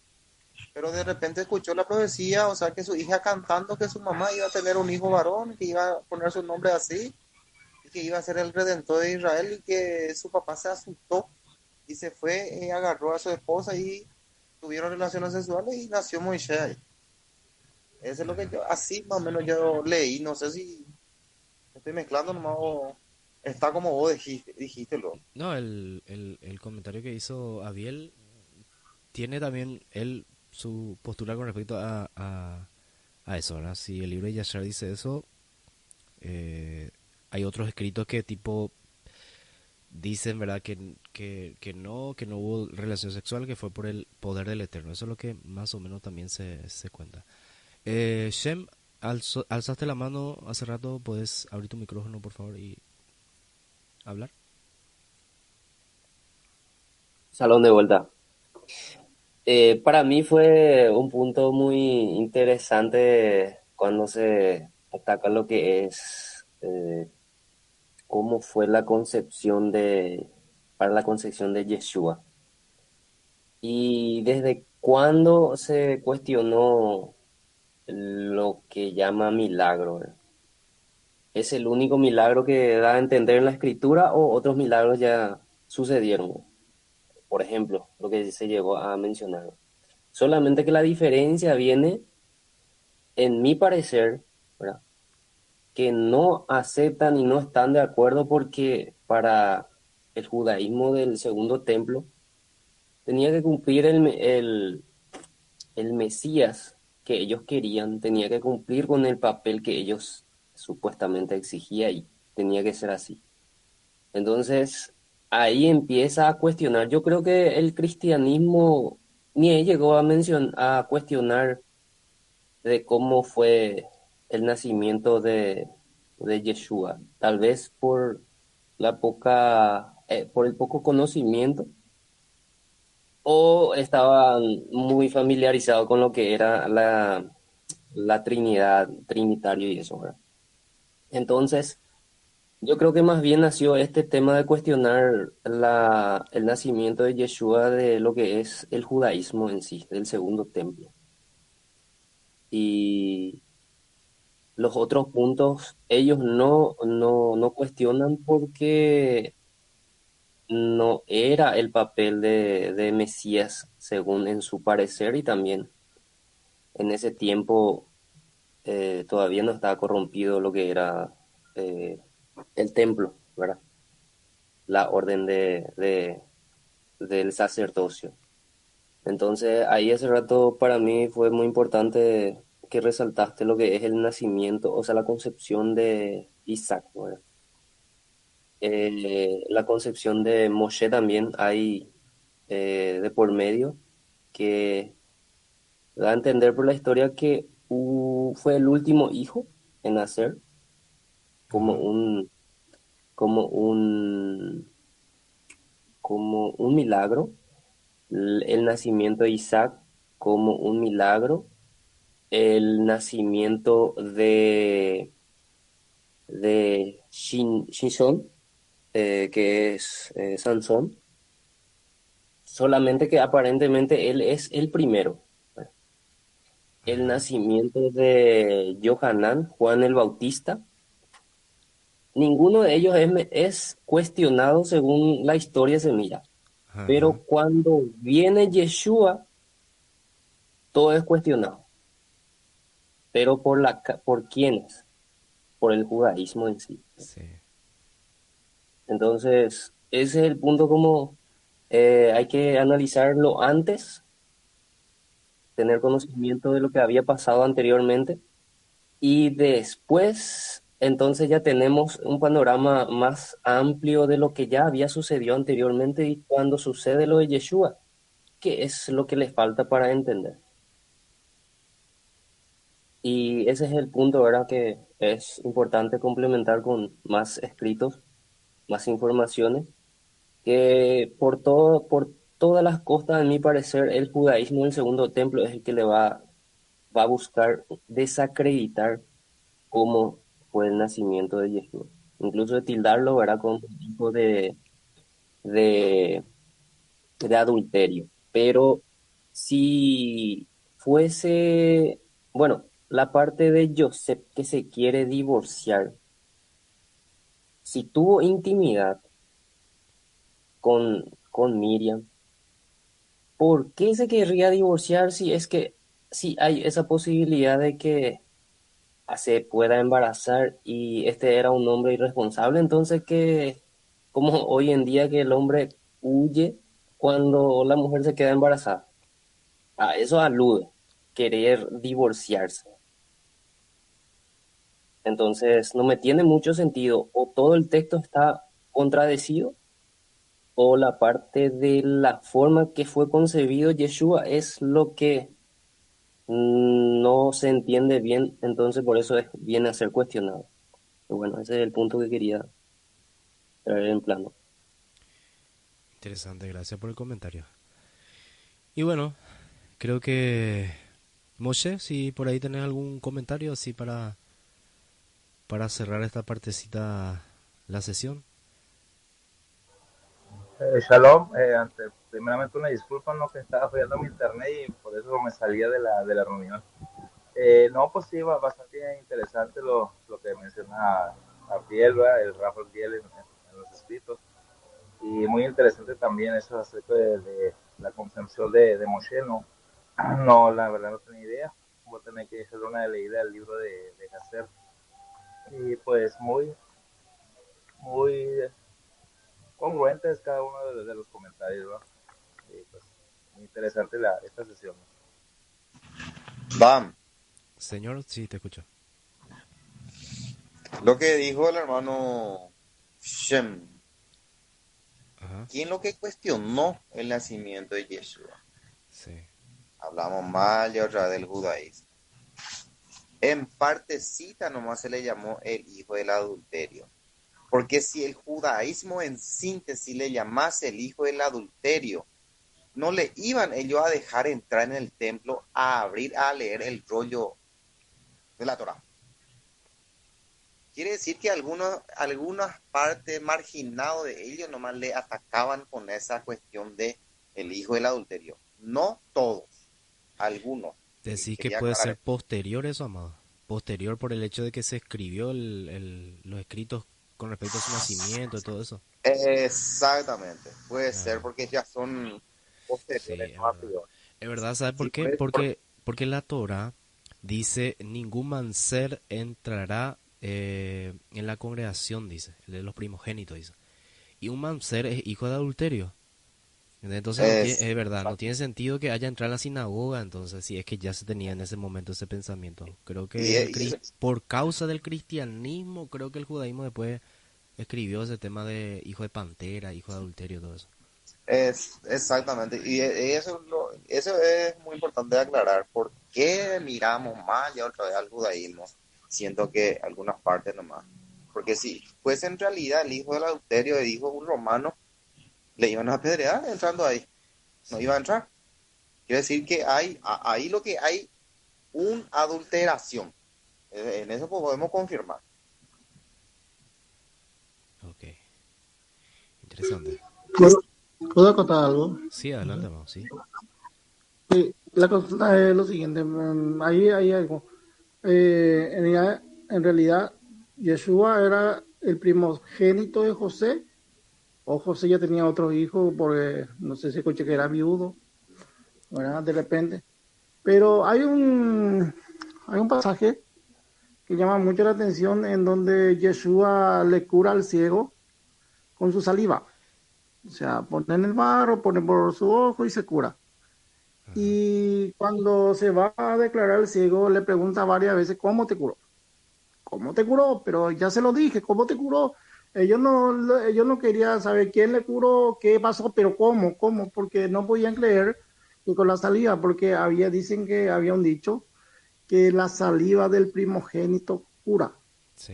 Speaker 7: pero de repente escuchó la profecía, o sea, que su hija cantando que su mamá iba a tener un hijo varón, que iba a poner su nombre así, y que iba a ser el redentor de Israel, y que su papá se asustó y se fue y agarró a su esposa y tuvieron relaciones sexuales y nació Moisés ahí. Eso es lo que yo, así más o menos yo leí, no sé si estoy mezclando nomás o está como vos dijiste luego.
Speaker 1: No, el comentario que hizo Abiel tiene también él su postura con respecto a eso, ¿verdad? Si el libro de Yashar dice eso, hay otros escritos que tipo dicen, ¿verdad? Que no hubo relación sexual, que fue por el poder del Eterno. Eso es lo que más o menos también se cuenta. Shem, alzaste la mano hace rato, ¿puedes abrir tu micrófono, por favor, y hablar?
Speaker 6: Salón de vuelta. Para mí fue un punto muy interesante cuando se ataca lo que es cómo fue la concepción para la concepción de Yeshua. Y desde cuándo se cuestionó lo que llama milagro, ¿verdad? ¿Es el único milagro que da a entender en la escritura o otros milagros ya sucedieron? Por ejemplo, lo que se llegó a mencionar. Solamente que la diferencia viene, en mi parecer, ¿verdad? Que no aceptan y no están de acuerdo porque para el judaísmo del segundo templo tenía que cumplir el Mesías que ellos querían, tenía que cumplir con el papel que ellos supuestamente exigía y tenía que ser así. Entonces, ahí empieza a cuestionar. Yo creo que el cristianismo ni llegó a cuestionar de cómo fue el nacimiento de Yeshua. Tal vez por el poco conocimiento, o estaban muy familiarizados con lo que era la Trinidad, Trinitario y eso, ¿verdad? Entonces, yo creo que más bien nació este tema de cuestionar el nacimiento de Yeshua de lo que es el judaísmo en sí, del segundo templo. Y los otros puntos, ellos no cuestionan porque no era el papel de Mesías, según en su parecer, y también en ese tiempo todavía no estaba corrompido lo que era eh, el templo, ¿verdad? La orden del sacerdocio. Entonces, ahí ese rato para mí fue muy importante que resaltaste lo que es el nacimiento, o sea, la concepción de Isaac, ¿verdad? La concepción de Moshe también hay de por medio, que da a entender por la historia que fue el último hijo en nacer, como
Speaker 1: Ajá.
Speaker 6: un, como un, como un milagro, el nacimiento de Isaac como un milagro, el nacimiento de Shishon, que es Sansón, solamente que aparentemente él es el primero. El
Speaker 1: Ajá.
Speaker 6: nacimiento de Johanán, Juan el Bautista, ninguno de ellos es cuestionado según la historia se mira.
Speaker 1: Ajá.
Speaker 6: Pero cuando viene Yeshua, todo es cuestionado. Pero ¿por quiénes? Por el judaísmo en sí.
Speaker 1: Sí.
Speaker 6: Entonces, ese es el punto como hay que analizarlo antes, tener conocimiento de lo que había pasado anteriormente y después, entonces ya tenemos un panorama más amplio de lo que ya había sucedido anteriormente y cuando sucede lo de Yeshua, qué es lo que les falta para entender. Y ese es el punto, ¿verdad? Que es importante complementar con más escritos, más informaciones, que por todas las costas, en mi parecer, el judaísmo del segundo templo es el que va a buscar desacreditar cómo fue el nacimiento de Yeshua. Incluso de tildarlo, ¿verdad? Como un tipo de, de adulterio. Pero si fuese, bueno, la parte de Joseph que se quiere divorciar, si tuvo intimidad con Miriam, ¿por qué se querría divorciar si es que si hay esa posibilidad de que se pueda embarazar y este era un hombre irresponsable? Entonces, que como hoy en día que el hombre huye cuando la mujer se queda embarazada, a eso alude, querer divorciarse. Entonces, no me tiene mucho sentido, o todo el texto está contradecido, o la parte de la forma que fue concebido Yeshua es lo que no se entiende bien, entonces por eso viene a ser cuestionado. Y bueno, ese es el punto que quería traer en plano.
Speaker 1: Interesante, gracias por el comentario. Y bueno, creo que Moshe, si por ahí tenés algún comentario así para cerrar esta partecita, la sesión.
Speaker 3: Shalom, primeramente una disculpa, no que estaba fallando mi internet y por eso me salía de la reunión. No, pues sí, bastante interesante lo que menciona Abdiel, ¿verdad? El Rafael Abdiel en los escritos. Y muy interesante también eso acerca de la concepción de Moshe, ¿no? No, la verdad no tenía idea. Voy a tener que hacerle una leída del libro de Hacer. Y pues muy congruentes cada uno de los comentarios, ¿no? Y pues muy interesante esta sesión.
Speaker 7: Bam,
Speaker 1: Señor, sí, te escucho.
Speaker 7: lo que dijo el hermano Shem,
Speaker 1: Ajá,
Speaker 7: ¿quién lo que cuestionó el nacimiento de Yeshua?
Speaker 1: sí,
Speaker 7: Hablamos mal y otra vez del judaísmo. En partecita nomás se le llamó el hijo del adulterio. Porque si el judaísmo en síntesis le llamase el hijo del adulterio, no le iban ellos a dejar entrar en el templo a abrir, a leer el rollo de la Torá. Quiere decir que algunas partes marginadas de ellos nomás le atacaban con esa cuestión de el hijo del adulterio. No todos, algunos.
Speaker 1: decís que
Speaker 7: Quería
Speaker 1: puede
Speaker 7: aclarar
Speaker 1: ser
Speaker 7: eso.
Speaker 1: posterior eso, amado. Posterior por el hecho de que se escribió los escritos con respecto a su nacimiento y todo eso.
Speaker 7: Exactamente, puede ser
Speaker 1: Claro,
Speaker 7: porque ya son posteriores,
Speaker 1: sí, es
Speaker 7: no
Speaker 1: verdad.
Speaker 7: anteriores.
Speaker 1: Es verdad, ¿sabes por
Speaker 7: Sí,
Speaker 1: qué?
Speaker 7: pues,
Speaker 1: Porque la Torah dice, ningún manser entrará en la congregación, dice, el de los primogénitos, dice. Y un manser es hijo de adulterio. Entonces no tiene,
Speaker 7: es,
Speaker 1: es verdad, no tiene sentido que haya entrado a la sinagoga, entonces si es que ya se tenía en ese momento ese pensamiento. Creo que
Speaker 7: y eso
Speaker 1: por causa del cristianismo, creo que el judaísmo después escribió ese tema de hijo de pantera, hijo de adulterio, todo eso.
Speaker 7: es exactamente, y eso es muy importante de aclarar. ¿Por qué miramos más ya otra vez al judaísmo? Siento que algunas partes nomás. Porque si fuese en realidad el hijo del adulterio, el hijo de un romano, le iban a apedrear entrando ahí. No
Speaker 1: Sí,
Speaker 7: iba a entrar. Quiere decir que ahí lo que hay, una adulteración. En eso podemos confirmar.
Speaker 1: ok, interesante.
Speaker 2: ¿Puedo, puedo acotar algo?
Speaker 1: Sí, adelante, vamos, sí.
Speaker 2: Sí, la cosa es lo siguiente, ahí hay algo. En realidad, Yeshua era el primogénito de José, o José ya tenía otro hijo, porque no sé si escuché que era viudo, ¿verdad? De repente. Pero hay un pasaje que llama mucho la atención en donde Yeshua le cura al ciego con su saliva. O sea, pone en el barro, pone por su ojo y se cura.
Speaker 1: Ajá,
Speaker 2: Y cuando se va a declarar el ciego, le pregunta varias veces, ¿cómo te curó? ¿Cómo te curó? Pero ya se lo dije, ¿cómo te curó? Ellos no querían saber quién le curó, qué pasó, pero cómo, porque no podían creer que con la saliva, porque dicen que había un dicho que la saliva del primogénito cura.
Speaker 1: sí,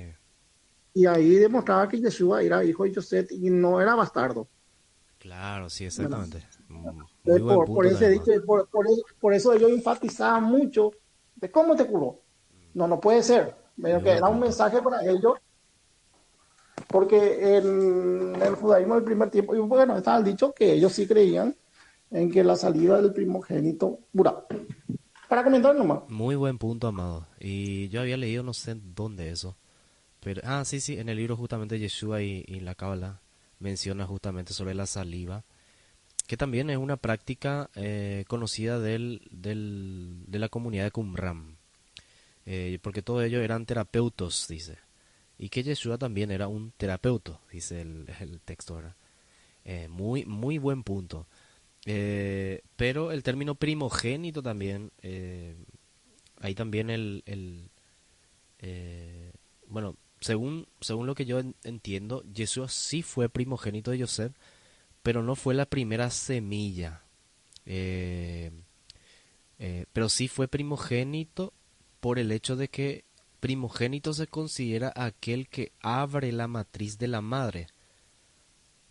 Speaker 2: Y ahí demostraba que Yeshua era hijo de José y no era bastardo.
Speaker 1: claro, sí,
Speaker 2: ¿Verdad?
Speaker 1: exactamente. Muy
Speaker 2: Entonces,
Speaker 1: buen
Speaker 2: por
Speaker 1: punto
Speaker 2: ese
Speaker 1: también,
Speaker 2: dicho,
Speaker 1: mano.
Speaker 2: por eso ellos enfatizaban mucho de cómo te curó. No, no puede ser.
Speaker 1: Muy
Speaker 2: Pero que
Speaker 1: buen
Speaker 2: era un
Speaker 1: punto.
Speaker 2: mensaje para ellos, porque en el judaísmo del primer tiempo, y bueno, estaba el dicho que ellos sí creían en que la salida del primogénito curaba. Para comentar nomás.
Speaker 1: Muy buen punto, amado. Y yo había leído no sé dónde eso. Pero, sí, sí, en el libro justamente Yeshua y la Cábala menciona justamente sobre la saliva, que también es una práctica conocida de la comunidad de Qumran, porque todos ellos eran terapeutos, dice, y que Yeshua también era un terapeuta, dice el texto, ¿verdad? Muy buen punto. Pero el término primogénito también, ahí también bueno, según lo que yo entiendo, Jesús sí fue primogénito de Joseph, pero no fue la primera semilla. Eh, pero sí fue primogénito por el hecho de que primogénito se considera aquel que abre la matriz de la madre,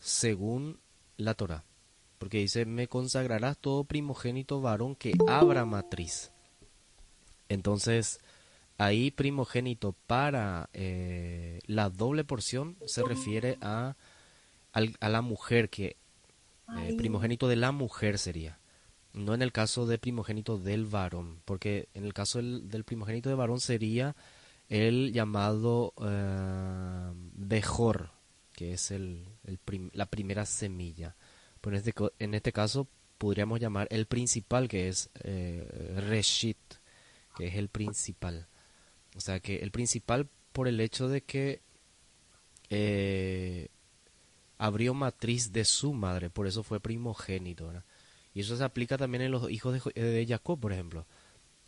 Speaker 1: según la Torá. porque dice, me consagrarás todo primogénito varón que abra matriz. Entonces, ahí primogénito para la doble porción se refiere a la mujer, que primogénito de la mujer sería. No en el caso de primogénito del varón, porque en el caso del primogénito de varón sería el llamado Bejor, que es la primera semilla. Pero en este caso podríamos llamar el principal, que es Reshit, que es el principal. O sea que el principal por el hecho de que eh, abrió matriz de su madre, por eso fue primogénito, ¿verdad? Y eso se aplica también en los hijos de Jacob, por ejemplo.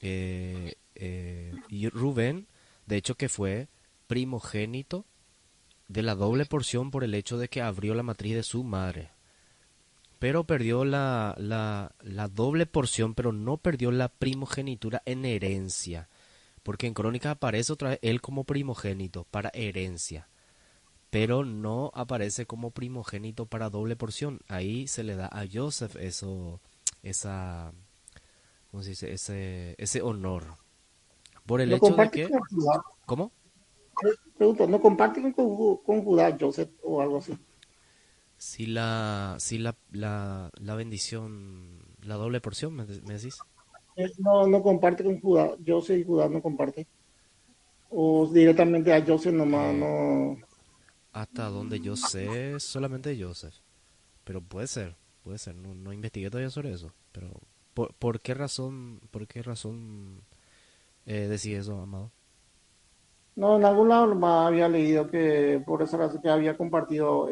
Speaker 1: Y Rubén, de hecho que fue primogénito de la doble porción por el hecho de que abrió la matriz de su madre. Pero perdió la doble porción, pero no perdió la primogenitura en herencia. Porque en Crónicas aparece otra vez él como primogénito para herencia. Pero no aparece como primogénito para doble porción. Ahí se le da a Joseph esa, ¿cómo se dice? Ese honor. Por el
Speaker 2: No
Speaker 1: hecho de
Speaker 2: comparte
Speaker 1: que,
Speaker 2: con Judá.
Speaker 1: ¿cómo?
Speaker 2: Pregunto, ¿no comparte con Judá, Joseph o algo así?
Speaker 1: Si la bendición, la doble porción, ¿me decís?
Speaker 2: No, no comparte con Judá. Joseph y Judá no comparte. O directamente a Joseph nomás,
Speaker 1: Eh,
Speaker 2: no.
Speaker 1: Hasta donde yo sé, solamente Joseph. Pero puede ser. No, no investigué todavía sobre eso. Pero, por qué razón decís eso, Amado?
Speaker 2: No, en algún lado nomás había leído que por esa razón que había compartido,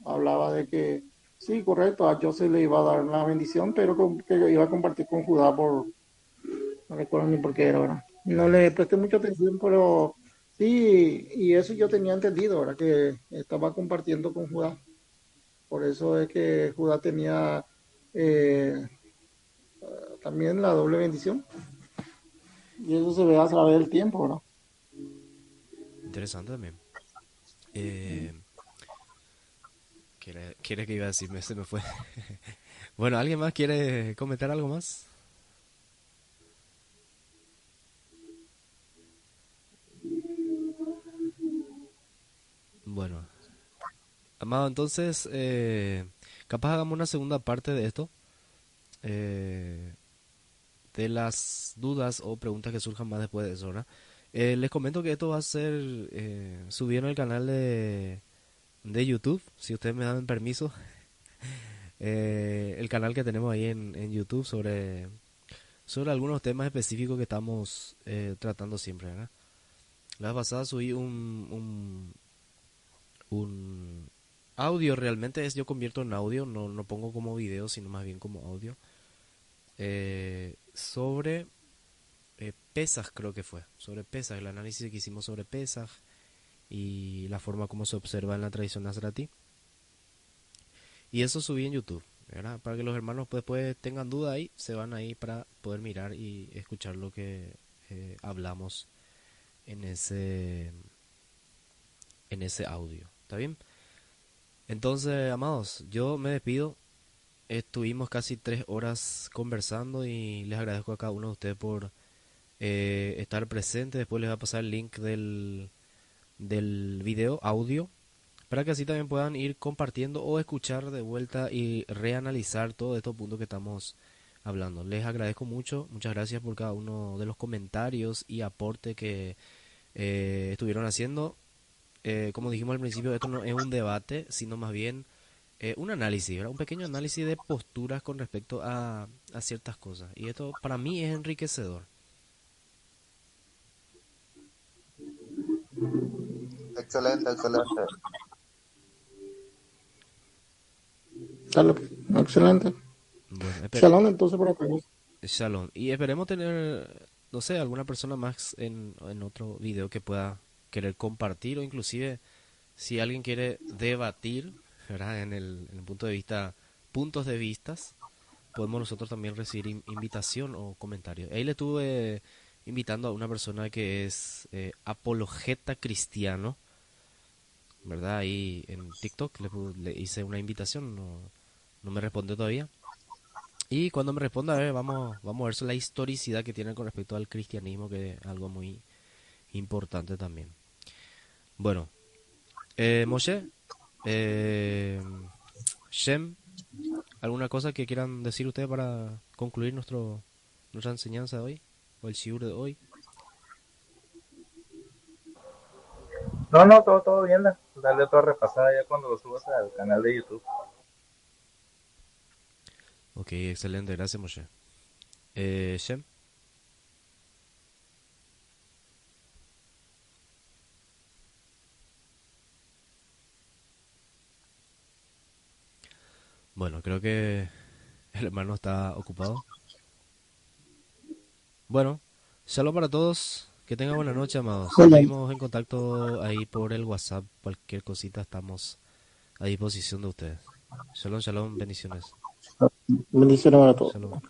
Speaker 2: hablaba de que sí, correcto, a Joseph le iba a dar una bendición, pero que iba a compartir con Judá no recuerdo ni por qué era, ¿verdad? No le presté mucha atención, pero sí, y eso yo tenía entendido, ¿verdad? Que estaba compartiendo con Judá. Por eso es que Judá tenía eh, también la doble bendición. Y eso se ve a través del tiempo, ¿verdad?
Speaker 1: Interesante también. Eh, ¿Quiere que iba a decirme? Se me fue. Bueno, ¿alguien más quiere comentar algo más? Bueno, Amado, entonces, capaz hagamos una segunda parte de esto. eh, de las dudas o preguntas que surjan más después de eso, ¿verdad? Les comento que esto va a ser subido en el canal de YouTube, si ustedes me dan permiso. El canal que tenemos ahí en YouTube sobre algunos temas específicos que estamos tratando siempre, ¿verdad? La vez pasada subí un audio, realmente yo convierto en audio, no pongo como video, sino más bien como audio, sobre Pesaj, creo que fue, sobre Pesaj, el análisis que hicimos sobre Pesaj y la forma como se observa en la tradición nazaratí. Y eso subí en YouTube, ¿verdad? Para que los hermanos pues, después tengan duda ahí, se van ahí para poder mirar y escuchar lo que hablamos en ese audio. ¿Está bien? Entonces, amados, yo me despido. Estuvimos casi 3 horas conversando y les agradezco a cada uno de ustedes por estar presente. Después les voy a pasar el link del video, audio, para que así también puedan ir compartiendo o escuchar de vuelta y reanalizar todos estos puntos que estamos hablando. Les agradezco mucho, muchas gracias por cada uno de los comentarios y aporte que estuvieron haciendo. Como dijimos al principio, esto no es un debate, sino más bien un análisis, ¿verdad? Un pequeño análisis de posturas con respecto a ciertas cosas. Y esto para mí es enriquecedor.
Speaker 7: Excelente, excelente.
Speaker 2: Shalom. Excelente.
Speaker 1: Bueno,
Speaker 2: Shalom, entonces por acá.
Speaker 1: Shalom. Y esperemos tener, no sé, alguna persona más en otro video que pueda querer compartir o inclusive si alguien quiere debatir, ¿verdad? En el punto de vista, puntos de vistas, podemos nosotros también recibir invitación o comentario. Ahí le estuve invitando a una persona que es apologeta cristiano, ¿verdad? Ahí en TikTok le hice una invitación, no, No me responde todavía. Y cuando me responda, a ver, vamos a ver la historicidad que tiene con respecto al cristianismo, que es algo muy importante también. Bueno, Moshe, eh, Shem, ¿alguna cosa que quieran decir ustedes para concluir nuestra enseñanza de hoy? ¿O el shiur de hoy?
Speaker 3: No, no, todo bien. Dale otra repasada ya cuando lo subas al canal de YouTube.
Speaker 1: Ok, excelente, gracias Moshe. Shem, bueno, creo que el hermano está ocupado. Bueno, shalom para todos. Que tengan buena noche, amados.
Speaker 2: Bueno,
Speaker 1: Seguimos en contacto ahí por el WhatsApp. Cualquier cosita estamos a disposición de ustedes. Shalom, shalom, bendiciones.
Speaker 2: bendiciones para todos.
Speaker 1: Shalom.